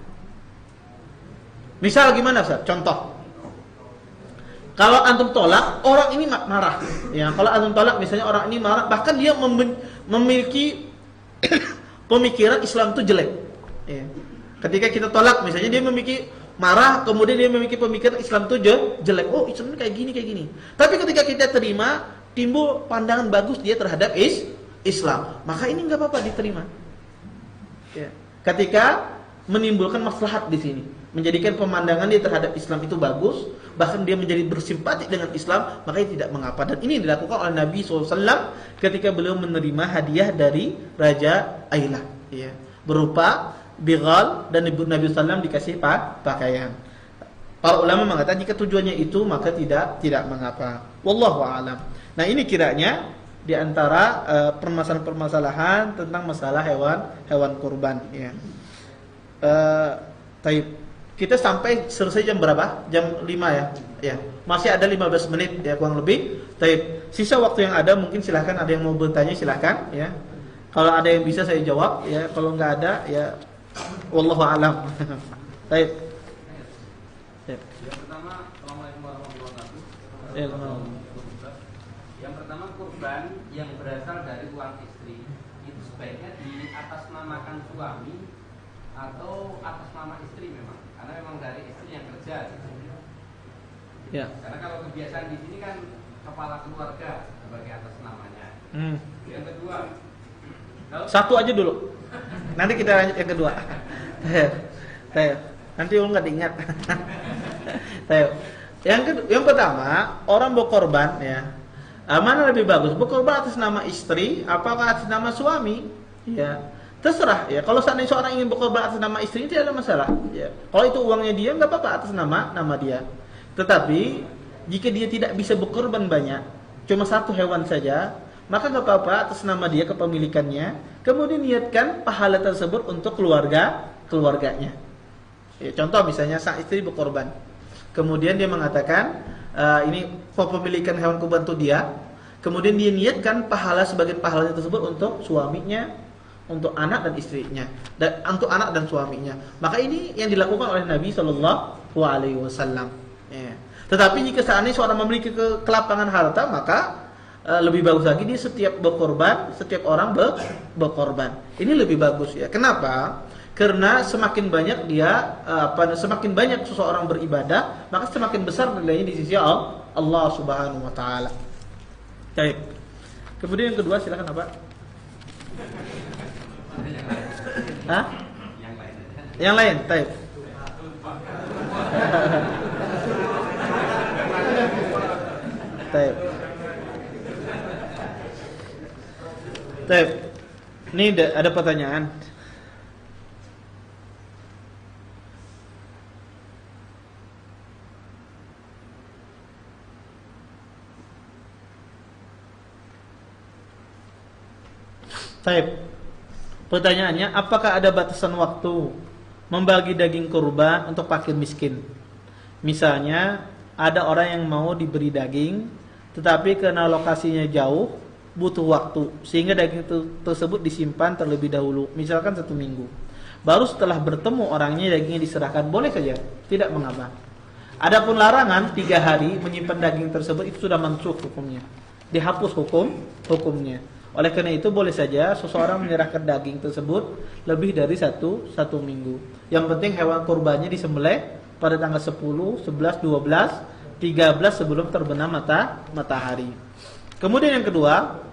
Misal gimana, Ustaz? Contoh. Kalau antum tolak, orang ini marah. Ya, kalau antum tolak misalnya orang ini marah, bahkan dia memiliki pemikiran Islam itu jelek. Ya. Ketika kita tolak misalnya, dia memiliki marah, kemudian dia memiliki pemikiran Islam itu jelek. Oh, Islam ini kayak gini. Tapi ketika kita terima, timbul pandangan bagus dia terhadap Islam, maka ini nggak apa-apa diterima. Ya. Ketika menimbulkan maslahat di sini, menjadikan pemandangan dia terhadap Islam itu bagus, bahkan dia menjadi bersimpati dengan Islam, maka ini tidak mengapa. Dan ini dilakukan oleh Nabi SAW ketika beliau menerima hadiah dari Raja Ailah, ya, berupa bighal, dan Nabi SAW dikasih pakaian. Para ulama mengatakan jika tujuannya itu, maka tidak mengapa. Wallahu a'lam. Nah, ini kiranya di antara permasalahan-permasalahan tentang masalah hewan kurban, ya. Taib. Kita sampai selesai jam berapa? Jam 5, ya. Ya. Masih ada 15 menit, ya, kurang lebih. Taib. Sisa waktu yang ada, mungkin silahkan, ada yang mau bertanya silahkan, ya. Kalau ada yang bisa saya jawab, ya. Kalau nggak ada, ya wallahu a'lam. Taib. Ya. Yang pertama, Assalamualaikum warahmatullahi wabarakatuh. Ya, yang pertama, kurban yang berasal dari uang istri itu sebaiknya diatasnamakan suami atau atas nama istri memang, karena memang dari istri yang kerja gitu. Ya. Karena kalau kebiasaan di sini kan kepala keluarga sebagai atas namanya. Yang kedua, satu aja dulu, nanti kita lanjut yang kedua. Nanti lu nggak diingat. Yang pertama, orang berkorban, ya, mana lebih bagus, berkorban atas nama istri apakah atas nama suami? Ya, terserah, ya. Kalau seandainya seorang ingin berkorban atas nama istri, tidak ada masalah, ya. Kalau itu uangnya dia, nggak apa-apa atas nama dia. Tetapi jika dia tidak bisa berkorban banyak, cuma satu hewan saja, maka nggak apa-apa atas nama dia, kepemilikannya. Kemudian niatkan pahala tersebut untuk keluarganya. Ya, contoh misalnya sang istri berkorban, kemudian dia mengatakan ini kepemilikan hewan kurban itu dia, kemudian dia niatkan pahala sebagian pahalanya tersebut untuk suaminya, untuk anak dan istrinya, dan untuk anak dan suaminya. Maka ini yang dilakukan oleh Nabi Shallallahu Alaihi Wasallam. Ya. Tetapi jika seandainya seorang memiliki kelapangan harta, maka lebih bagus lagi dia setiap berkorban, setiap orang berkorban. Ini lebih bagus, ya. Kenapa? Karena semakin banyak semakin banyak seseorang beribadah, maka semakin besar nilainya di sisi Allah Subhanahu wa taala. Baik. Kemudian yang kedua, silakan apa? Hah? Yang lain, baik. Baik. Baik. Ini ada pertanyaan. Baik. Pertanyaannya, apakah ada batasan waktu membagi daging kurban untuk fakir miskin? Misalnya, ada orang yang mau diberi daging, tetapi karena lokasinya jauh, butuh waktu, sehingga daging tersebut disimpan terlebih dahulu, misalkan 1 minggu. Baru setelah bertemu orangnya, dagingnya diserahkan, boleh saja, tidak mengapa. Adapun larangan 3 hari menyimpan daging tersebut, itu sudah mansukh hukumnya, dihapus hukumnya. Oleh karena itu boleh saja seseorang menyerahkan daging tersebut lebih dari satu minggu. Yang penting hewan kurbannya disembelih pada tanggal 10, 11, 12, 13 sebelum terbenam matahari. Kemudian yang kedua,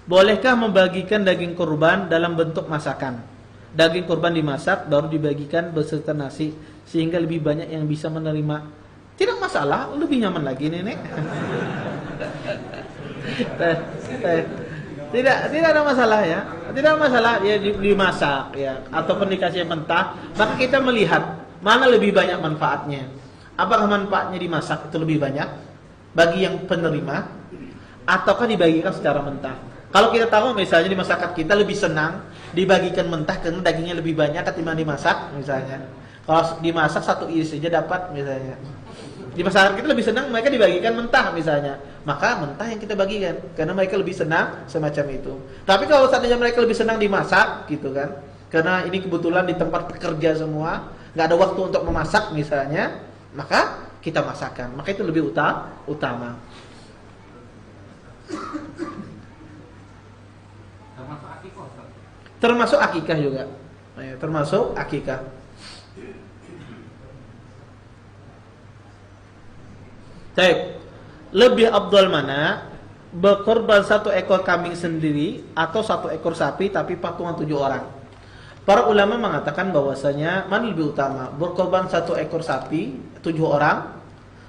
bolehkah membagikan daging kurban dalam bentuk masakan? Daging kurban dimasak baru dibagikan beserta nasi sehingga lebih banyak yang bisa menerima. Tidak masalah, lebih nyaman lagi nenek. Tidak ada masalah ya. Tidak ada masalah ya dimasak ya ataupun dikasih mentah, maka kita melihat mana lebih banyak manfaatnya. Apakah manfaatnya dimasak itu lebih banyak bagi yang penerima ataukah dibagikan secara mentah? Kalau kita tahu misalnya di masyarakat kita lebih senang dibagikan mentah karena dagingnya lebih banyak ketimbang dimasak misalnya. Kalau dimasak 1 iris saja dapat misalnya. Di masyarakat kita lebih senang mereka dibagikan mentah misalnya, maka mentah yang kita bagikan karena mereka lebih senang semacam itu. Tapi kalau seandainya mereka lebih senang dimasak gitu kan, karena ini kebetulan di tempat bekerja semua, nggak ada waktu untuk memasak misalnya, maka kita masakkan, maka itu lebih utama. Termasuk akikah juga, termasuk akikah. Baik, lebih afdal mana berkorban 1 ekor kambing sendiri atau 1 ekor sapi tapi patungan 7 orang? Para ulama mengatakan bahwasanya mana lebih utama, berkorban 1 ekor sapi 7 orang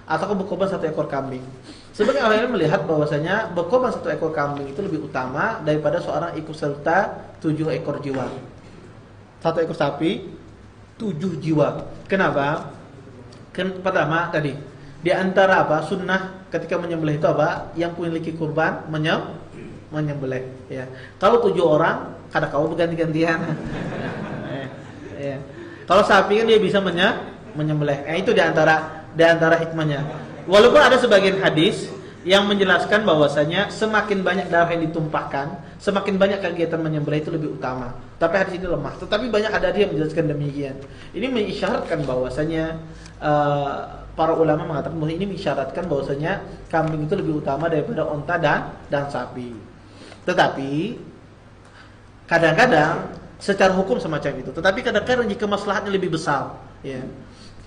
atau berkorban 1 ekor kambing? Sebagian ahli melihat bahwasanya berkorban 1 ekor kambing itu lebih utama daripada seorang ikut serta 7 ekor jiwa. 1 ekor sapi 7 jiwa. Kenapa? Pertama tadi di antara sunnah ketika menyembelih itu yang memiliki kurban menyembelih ya. Kalau 7 orang kadang kau berganti-gantian. Ya. Kalau sapi kan dia bisa menyembelih. Itu di antara hikmahnya. Walaupun ada sebagian hadis yang menjelaskan bahwasanya semakin banyak darah yang ditumpahkan, semakin banyak kegiatan menyembelih itu lebih utama. Tapi hadis ini lemah. Tetapi banyak hadis yang menjelaskan demikian. Ini mengisyaratkan bahwasanya para ulama mengatakan bahwa ini mengisyaratkan bahwasanya kambing itu lebih utama daripada onta dan sapi. Tetapi kadang-kadang secara hukum semacam itu. Tetapi kadang-kadang jika maslahatnya lebih besar, ya.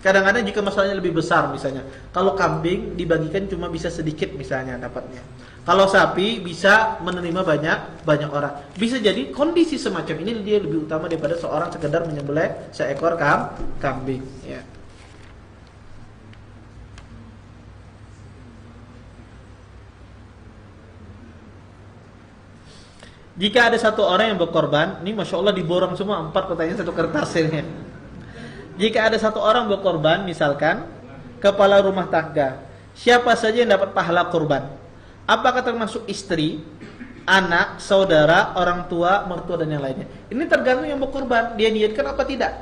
Kadang-kadang jika masalahnya lebih besar misalnya, kalau kambing dibagikan cuma bisa sedikit misalnya dapatnya. Kalau sapi bisa menerima banyak orang. Bisa jadi kondisi semacam ini dia lebih utama daripada seorang sekedar menyembelih seekor kambing, ya. Jika ada 1 orang yang berkorban, ini masya Allah diborong semua 4 pertanyaan 1 kertas ini. Jika ada 1 orang berkorban, misalkan kepala rumah tangga, siapa saja yang dapat pahala korban? Apakah termasuk istri, anak, saudara, orang tua, mertua dan yang lainnya? Ini tergantung yang berkorban, dia niatkan apa tidak.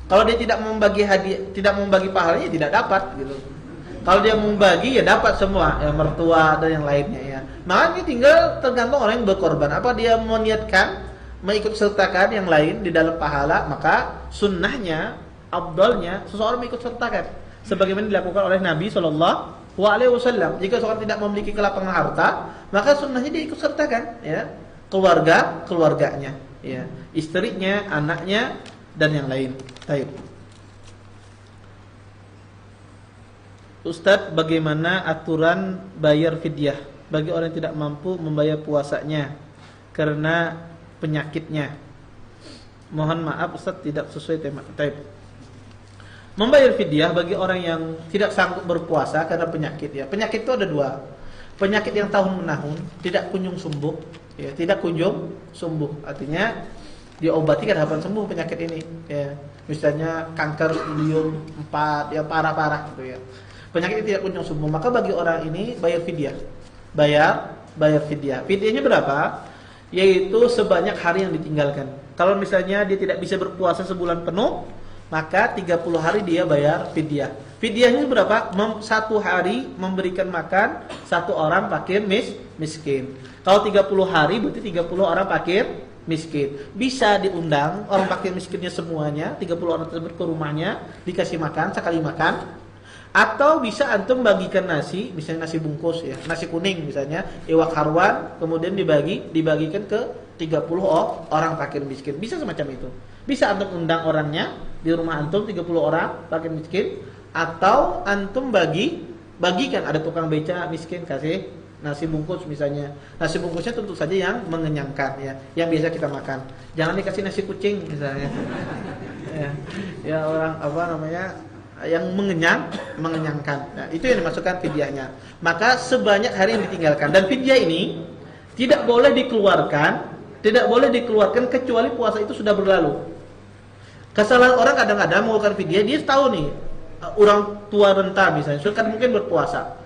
Kalau dia tidak membagi hadiah, tidak membagi pahalanya, tidak dapat gitu. Kalau dia membagi ya dapat semua, ya mertua dan yang lainnya ya. Makanya tinggal tergantung orang yang berkorban. Apa dia meniatkan mengikut sertakan yang lain di dalam pahala, maka sunnahnya, afdalnya seseorang mengikut sertakan. Sebagaimana dilakukan oleh Nabi SAW. Jika seorang tidak memiliki kelapangan harta, maka sunnahnya dia ikut sertakan, ya. Keluarganya, ya. Istrinya, anaknya dan yang lain. Baik. Ustadz, bagaimana aturan bayar fidyah bagi orang yang tidak mampu membayar puasanya karena penyakitnya? Mohon maaf Ustadz, tidak sesuai tema. Baik. Membayar fidyah bagi orang yang tidak sanggup berpuasa karena penyakit, ya. Penyakit itu ada 2. penyakit yang tahun menahun tidak kunjung sembuh, ya, tidak kunjung sembuh. Artinya diobati kan harapan sembuh penyakit ini, ya. Misalnya kanker ileum 4 yang parah-parah gitu ya. Penyakit ini tidak kunjung sembuh, maka bagi orang ini bayar fidyah. Bayar fidyah. Fidyahnya berapa? Yaitu sebanyak hari yang ditinggalkan. Kalau misalnya dia tidak bisa berpuasa sebulan penuh, maka 30 hari dia bayar fidyah. Fidyahnya berapa? Satu hari memberikan makan satu orang fakir miskin. Kalau 30 hari berarti 30 orang fakir miskin. Bisa diundang orang fakir miskinnya semuanya, 30 orang tersebut ke rumahnya, dikasih makan sekali makan. Atau bisa antum bagikan nasi, misalnya nasi bungkus ya, nasi kuning misalnya, iwak harwan, kemudian dibagikan ke 30 orang fakir miskin. Bisa semacam itu. Bisa antum undang orangnya di rumah antum 30 orang fakir miskin, atau antum bagikan, ada tukang beca miskin kasih nasi bungkus misalnya. Nasi bungkusnya tentu saja yang mengenyangkan ya, yang biasa kita makan. Jangan dikasih nasi kucing misalnya. ya orang apa namanya? Yang mengenyangkan. Nah, itu yang dimasukkan fidyahnya. Maka sebanyak hari yang ditinggalkan, dan fidyah ini tidak boleh dikeluarkan kecuali puasa itu sudah berlalu. Kesalahan orang kadang-kadang mengeluarkan fidyah, dia tahu nih orang tua renta misalnya, sudah kan mungkin berpuasa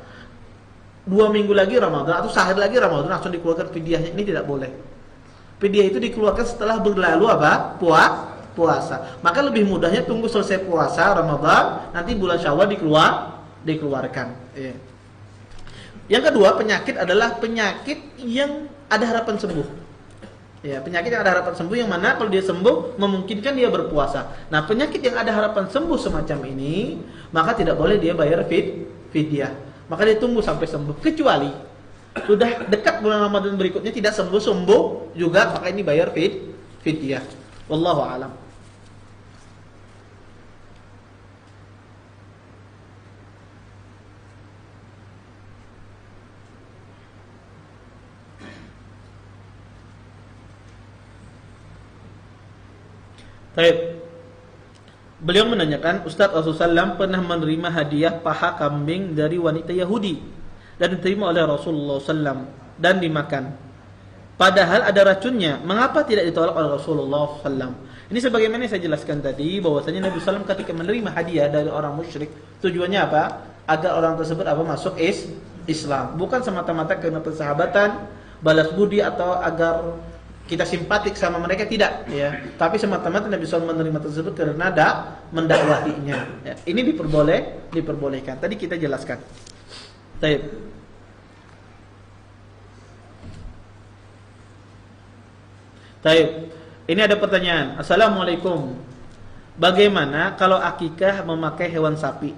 2 minggu lagi Ramadan atau sehari lagi Ramadan langsung dikeluarkan fidyahnya. Ini tidak boleh. Fidyah itu dikeluarkan setelah berlalu apa? Puasa. Maka lebih mudahnya tunggu selesai puasa Ramadan, nanti bulan Syawal dikeluarkan. Ya. Yang kedua, penyakit adalah penyakit yang ada harapan sembuh. Ya, penyakit yang ada harapan sembuh yang mana kalau dia sembuh memungkinkan dia berpuasa. Nah, penyakit yang ada harapan sembuh semacam ini, maka tidak boleh dia bayar fidyah. Maka dia tunggu sampai sembuh, kecuali sudah dekat bulan Ramadan berikutnya tidak sembuh juga, maka ini bayar fidyah. Wallahu a'lam. Baik. Beliau menanyakan, Ustaz Rasulullah SAW pernah menerima hadiah paha kambing dari wanita Yahudi dan diterima oleh Rasulullah SAW dan dimakan. Padahal ada racunnya. Mengapa tidak ditolak oleh Rasulullah SAW? Ini sebagaimana saya jelaskan tadi, bahwasanya Nabi SAW ketika menerima hadiah dari orang musyrik, tujuannya apa? Agar orang tersebut masuk Islam. Bukan semata-mata karena persahabatan, balas budi, atau agar kita simpatik sama mereka, tidak ya. Tapi semata-mata Nabi SAW menerima tersebut karena mendakwahinya ya. Ini diperbolehkan. Tadi kita jelaskan. Baik. Ini ada pertanyaan. Assalamualaikum. Bagaimana kalau akikah memakai hewan sapi?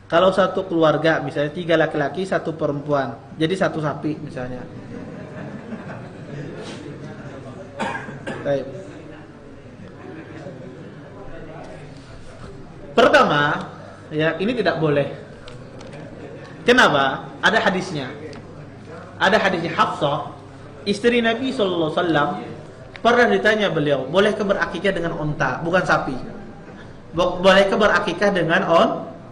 Kalau satu keluarga misalnya 3 laki-laki 1 perempuan, jadi 1 sapi misalnya. Baik. Pertama, ya ini tidak boleh. Kenapa? Ada hadisnya. Hafsah, istri Nabi SAW, pernah ditanya beliau, bolehkah berakikah dengan onta, bukan sapi? Bolehkah berakikah dengan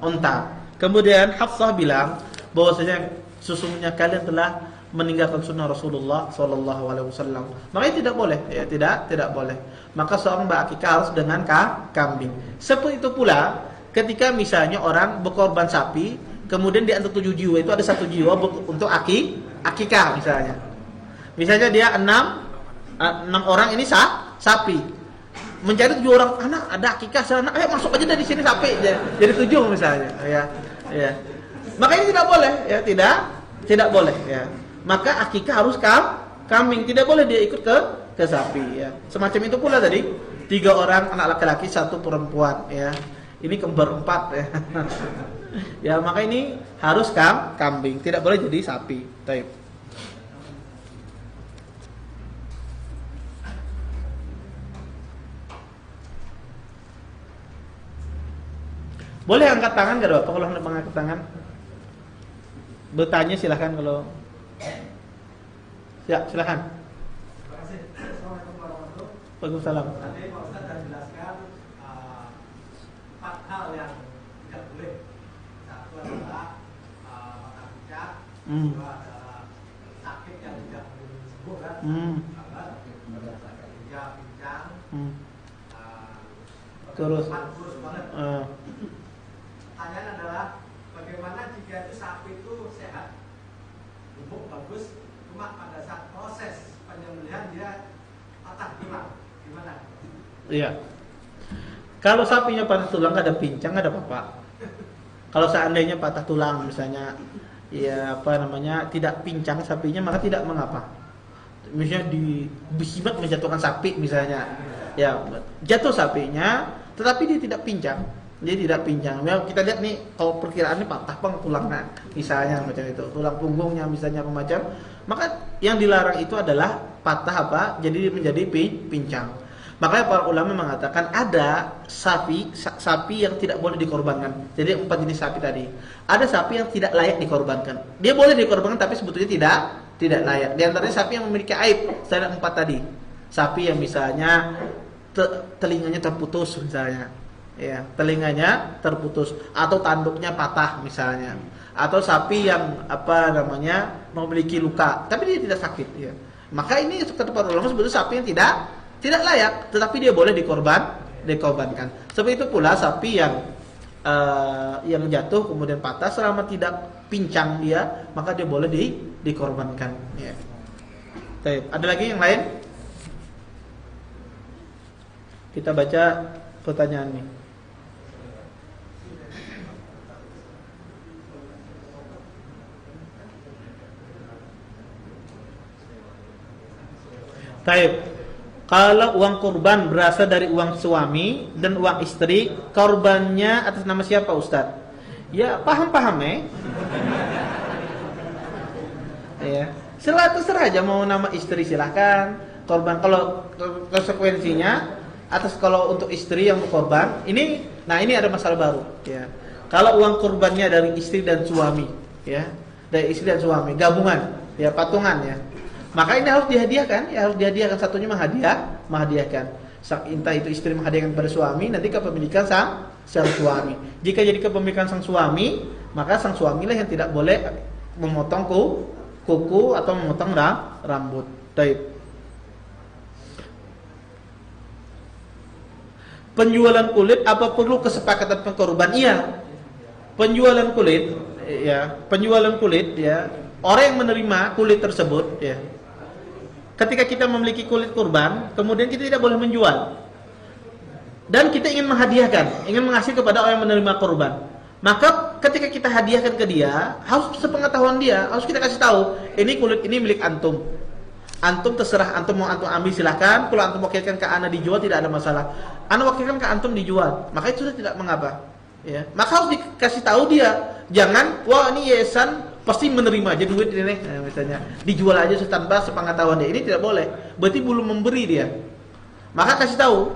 onta? Kemudian Hafsah bilang bahwasanya sesungguhnya kalian telah meninggalkan sunnah Rasulullah SAW. Makanya tidak boleh, ya tidak boleh. Maka seorang berakikah harus dengan kambing. Seperti itu pula ketika misalnya orang berkorban sapi, kemudian di antara 7 jiwa itu ada 1 jiwa untuk akikah misalnya. Misalnya dia 6 orang ini sapi. Mencari 7 orang anak, ada akikah sana, ayo masuk aja dari sini sapi. Jadi 7 misalnya, ya. Maka ini tidak boleh, ya tidak boleh, ya. Maka akikah harus kambing, tidak boleh dia ikut ke sapi ya. Semacam itu pula tadi 3 orang anak laki-laki 1 perempuan ya. Ini kembar 4 ya. Ya, maka ini harus kambing, tidak boleh jadi sapi. Baik. Boleh angkat tangan enggak, Bapak? Kalau hendak mengangkat tangan. Bertanya silahkan kalau. Ya, silakan. Terima kasih. Assalamualaikum warahmatullahi wabarakatuh. Waalaikumsalam. Tadi Pak Ustaz sudah jelaskan 4 hal yang tidak boleh. 1 adalah makan bicak, 2 adalah pincang, Hmm. Terus. kurus banget. Pertanyaan adalah bagaimana jika itu sapi itu sehat, gemuk bagus, cuma pada saat proses penyembelihan dia patah tulang, gimana? Iya. Kalau sapinya patah tulang nggak ada pincang, nggak ada apa-apa. Kalau seandainya patah tulang misalnya, ya apa namanya tidak pincang sapinya maka tidak mengapa. Misalnya di bisimat menjatuhkan sapi misalnya, ya jatuh sapinya, tetapi dia tidak pincang. Dia tidak pincang. Ya, kita lihat nih kalau perkiraannya patah bang tulangnya, misalnya macam itu, tulang punggungnya misalnya macam. Maka yang dilarang itu adalah patah apa? Jadi menjadi pincang. Makanya para ulama mengatakan ada sapi yang tidak boleh dikorbankan. Jadi 4 jenis sapi tadi. Ada sapi yang tidak layak dikorbankan. Dia boleh dikorbankan tapi sebetulnya tidak layak. Di antaranya sapi yang memiliki aib. Selain 4 tadi. Sapi yang misalnya telinganya terputus misalnya. Ya, telinganya terputus atau tanduknya patah misalnya. Atau sapi yang apa namanya memiliki luka tapi dia tidak sakit ya. Maka ini kata para ulama sebetulnya sapi yang tidak layak, tetapi dia boleh dikorbankan. Seperti itu pula sapi yang jatuh kemudian patah selama tidak pincang dia, maka dia boleh dikorbankan. Ya. Baik, ada lagi yang lain? Kita baca pertanyaan ini. Baik. Kalau uang kurban berasal dari uang suami dan uang istri, korbannya atas nama siapa Ustaz? Ya paham ya. Terserah aja mau nama istri silahkan. Korban kalau konsekuensinya atas kalau untuk istri yang berkorban ini ada masalah baru ya. Kalau uang kurbannya dari istri dan suami ya, dari istri dan suami gabungan ya, patungan ya. Maka ini harus dihadiahkan, satunya menghadiahkan. Entah itu istri menghadiahkan kepada suami, nanti kepemilikan sang suami. Jika jadi kepemilikan sang suami, maka sang suamilah yang tidak boleh memotong kuku atau memotong rambut. Baik. Penjualan kulit apa perlu kesepakatan pengkorban? Iya. Penjualan kulit ya. Orang yang menerima kulit tersebut ya. Ketika kita memiliki kulit kurban, kemudian kita tidak boleh menjual. Dan kita ingin menghadiahkan, ingin mengasih kepada orang yang menerima kurban. Maka ketika kita hadiahkan ke dia, harus sepengetahuan dia, harus kita kasih tahu, ini kulit ini milik antum. Antum terserah, antum mau antum ambil silahkan. Kalau antum wakilkan ke ana dijual tidak ada masalah. Ana wakilkan ke antum dijual, maka itu sudah tidak mengapa. Ya, maka harus dikasih tahu dia. Jangan, wah ini yayasan pasti menerima aja duit ini, misalnya dijual aja tanpa sepengetahuan dia. Ini tidak boleh. Berarti belum memberi dia. Maka kasih tahu,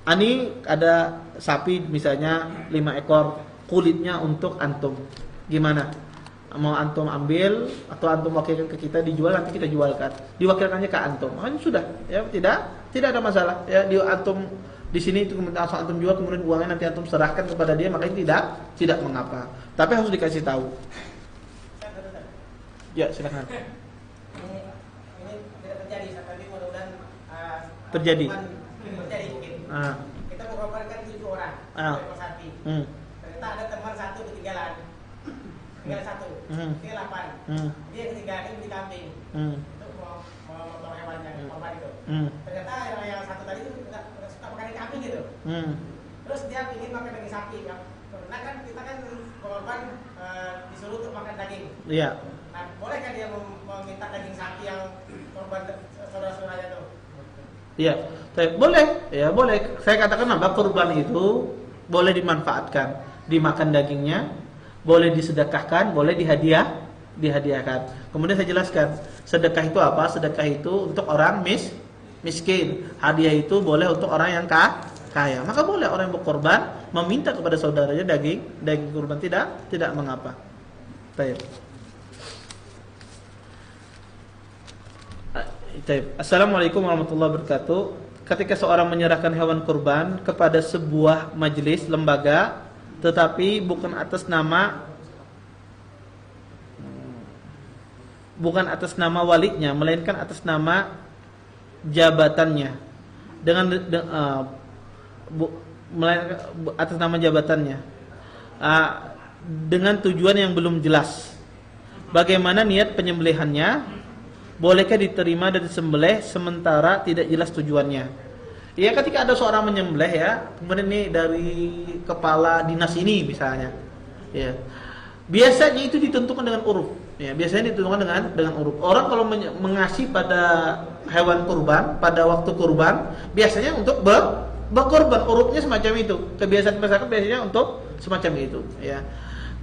ini ada sapi misalnya 5 ekor, kulitnya untuk antum. Gimana? Mau antum ambil atau antum wakilkan ke kita dijual, nanti kita jualkan. Diwakilkannya ke antum. Makanya sudah, ya tidak ada masalah. Ya, antum di sini itu kemudian asal antum jual, kemudian uangnya nanti antum serahkan kepada dia, makanya tidak mengapa. Tapi harus dikasih tahu. Ya, silakan. Ini tidak terjadi, tapi mudah-mudahan terjadi. Terjadi mungkin. Kita mengorbankan 7 orang, ekor sapi. Ternyata ada teman 1 ketinggalan. Tinggal 1, tinggal 8. Dia ketiga ini beli kambing. Untuk mau motong hewannya, korban itu. Ternyata yang 1 tadi itu nggak suka makan kambing gitu. Terus dia ingin makan daging sapi. Karena kan kita kan korban disuruh untuk makan daging. Iya. Nah, bolehkah dia meminta daging sapi yang korban saudara-saudaranya itu? Iya, boleh. Ya, boleh. Saya katakan apa? Kurban itu boleh dimanfaatkan, dimakan dagingnya, boleh disedekahkan, boleh dihadiahkan. Kemudian saya jelaskan, sedekah itu apa? Sedekah itu untuk orang miskin. Hadiah itu boleh untuk orang yang kaya. Maka boleh orang yang berkorban meminta kepada saudaranya daging kurban, tidak mengapa. Baik. Assalamualaikum warahmatullahi wabarakatuh. Ketika seorang menyerahkan hewan kurban kepada sebuah majelis lembaga, tetapi bukan atas nama walinya, melainkan atas nama jabatannya dengan atas nama jabatannya dengan tujuan yang belum jelas. Bagaimana niat penyembelihannya? Bolehkah diterima dan disembelih sementara tidak jelas tujuannya? Ya, ketika ada seorang menyembelih ya, kemudian ini dari kepala dinas ini misalnya, ya, biasanya itu ditentukan dengan uruf. Ya, biasanya ditentukan dengan uruf. Orang kalau mengasih pada hewan kurban pada waktu kurban, biasanya untuk berkorban, urufnya semacam itu. Kebiasaan masyarakat biasanya untuk semacam itu. Ya.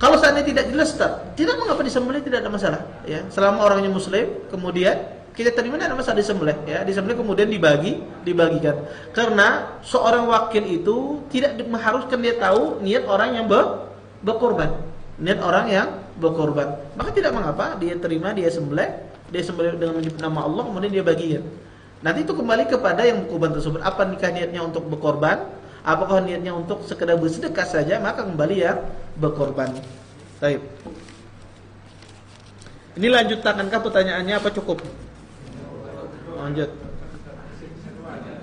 Kalau seandainya tidak jelas, tidak mengapa disembelih, tidak ada masalah. Ya, selama orangnya Muslim, kemudian kita terima, tidak ada masalah disembelih. Ya, disembelih kemudian dibagikan. Karena seorang wakil itu tidak mengharuskan dia tahu niat orang yang berkorban, niat orang yang berkorban. Maka tidak mengapa dia terima, dia sembelih dengan menyebut nama Allah, kemudian dia bagikan. Nanti itu kembali kepada yang berkorban tersebut. Apa nikah niatnya untuk berkorban? Apakah niatnya untuk sekedar bersedekah saja? Maka kembali ya berkorban. Baik. Ini lanjutankah pertanyaannya apa cukup? Lanjut.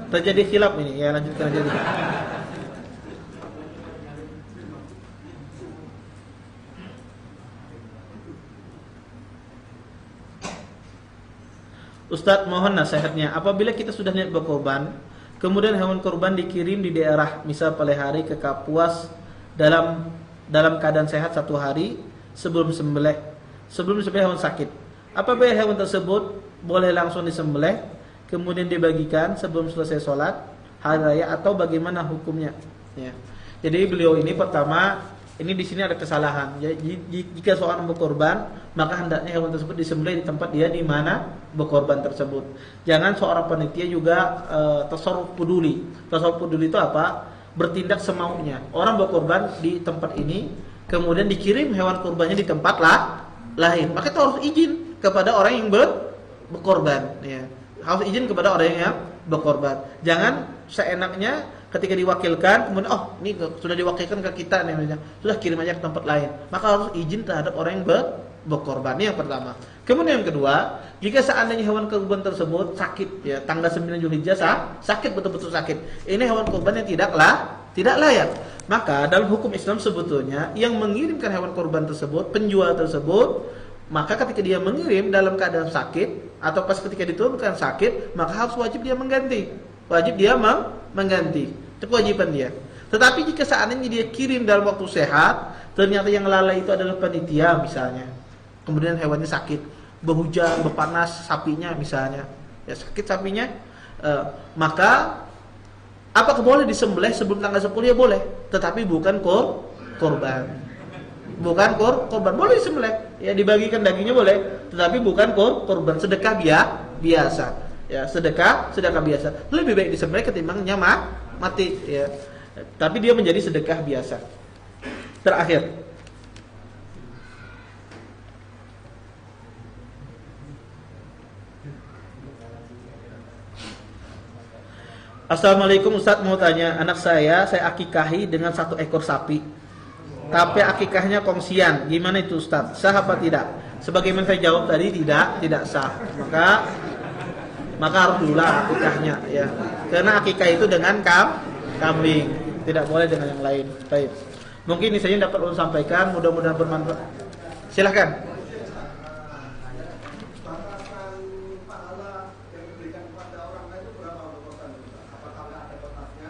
Terjadi khilaf ini, ya lanjutkan aja dulu. Ustadz, mohon nasihatnya. Apabila kita sudah niat berkorban, kemudian hewan kurban dikirim di daerah, misal Palehari ke Kapuas dalam keadaan sehat 1 hari sebelum sembelih hewan sakit. Apabila hewan tersebut boleh langsung disembelih kemudian dibagikan sebelum selesai sholat hari raya atau bagaimana hukumnya? Ya. Jadi beliau ini pertama, ini di sini ada kesalahan. Jadi jika seorang berkorban, maka hendaknya hewan tersebut disembelih di tempat dia di mana berkorban tersebut. Jangan seorang panitia juga tasarruf peduli. Tasarruf peduli itu apa? Bertindak semaunya. Orang berkorban di tempat ini, kemudian dikirim hewan kurbannya di tempat lain. Maka itu harus izin kepada orang yang berkorban. Ya. Harus izin kepada orang yang berkorban. Jangan seenaknya ketika diwakilkan, kemudian ini sudah diwakilkan ke kita nih, sudah kirim aja ke tempat lain. Maka harus izin terhadap orang yang berkorban. Ini yang pertama. Kemudian yang kedua, jika seandainya hewan kurban tersebut sakit, ya tanggal 9 Zulhijjah sakit, betul-betul sakit, ini hewan kurban yang tidak layak. Maka dalam hukum Islam sebetulnya yang mengirimkan hewan kurban tersebut, penjual tersebut, maka ketika dia mengirim dalam keadaan sakit atau pas ketika diturunkan sakit, maka harus wajib dia mengganti. Wajib dia mengganti. Itu kewajiban dia. Tetapi jika seandainya dia kirim dalam waktu sehat, ternyata yang lalai itu adalah panitia misalnya. Kemudian hewannya sakit, berhujan, berpanas sapinya misalnya. Ya sakit sapinya, maka apakah boleh disembelih sebelum tanggal 10? Ya boleh, tetapi bukan korban. Bukan korban. Boleh disembelih, ya dibagikan dagingnya boleh, tetapi bukan korban, sedekah biasa. Ya, sedekah biasa. Lebih baik disembelih ketimbang mati, ya. Tapi dia menjadi sedekah biasa. Terakhir. Assalamualaikum Ustaz, mau tanya, anak saya akikahi dengan 1 ekor sapi. Tapi akikahnya kongsian. Gimana itu Ustaz? Sah apa tidak? Sebagaimana saya jawab tadi, tidak sah. Maka harus dulu akikahnya, ya. Karena akikah itu dengan kambing, tidak boleh dengan yang lain. Baik. Mungkin ini saja dapat ulun sampaikan, mudah-mudahan bermanfaat. Silakan.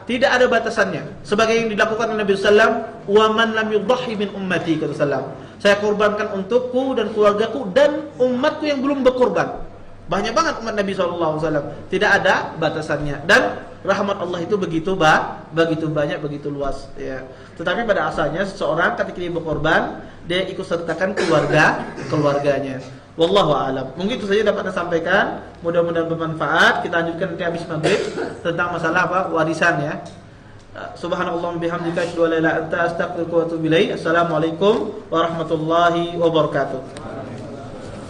Tidak ada batasannya. Sebagai yang dilakukan oleh Nabi sallallahu alaihi wasallam, "Wa man lam yudhhi min ummati," kata sallallahu. Saya korbankan untukku dan keluargaku dan umatku yang belum berkorban. Banyak banget umat Nabi SAW. Tidak ada batasannya. Dan rahmat Allah itu begitu banyak, begitu luas, ya. Tetapi pada asalnya seseorang ketika dia berkorban, dia ikut sertakan keluarganya. Wallahu a'lam. Mungkin itu saja dapat saya sampaikan. Mudah-mudahan bermanfaat. Kita lanjutkan nanti habis maghrib tentang masalah warisan, ya. Subhanallah bihamdika asyhadu an la ilaha illa anta astaghfiruka wa atubu ilaik. Assalamualaikum warahmatullahi wabarakatuh.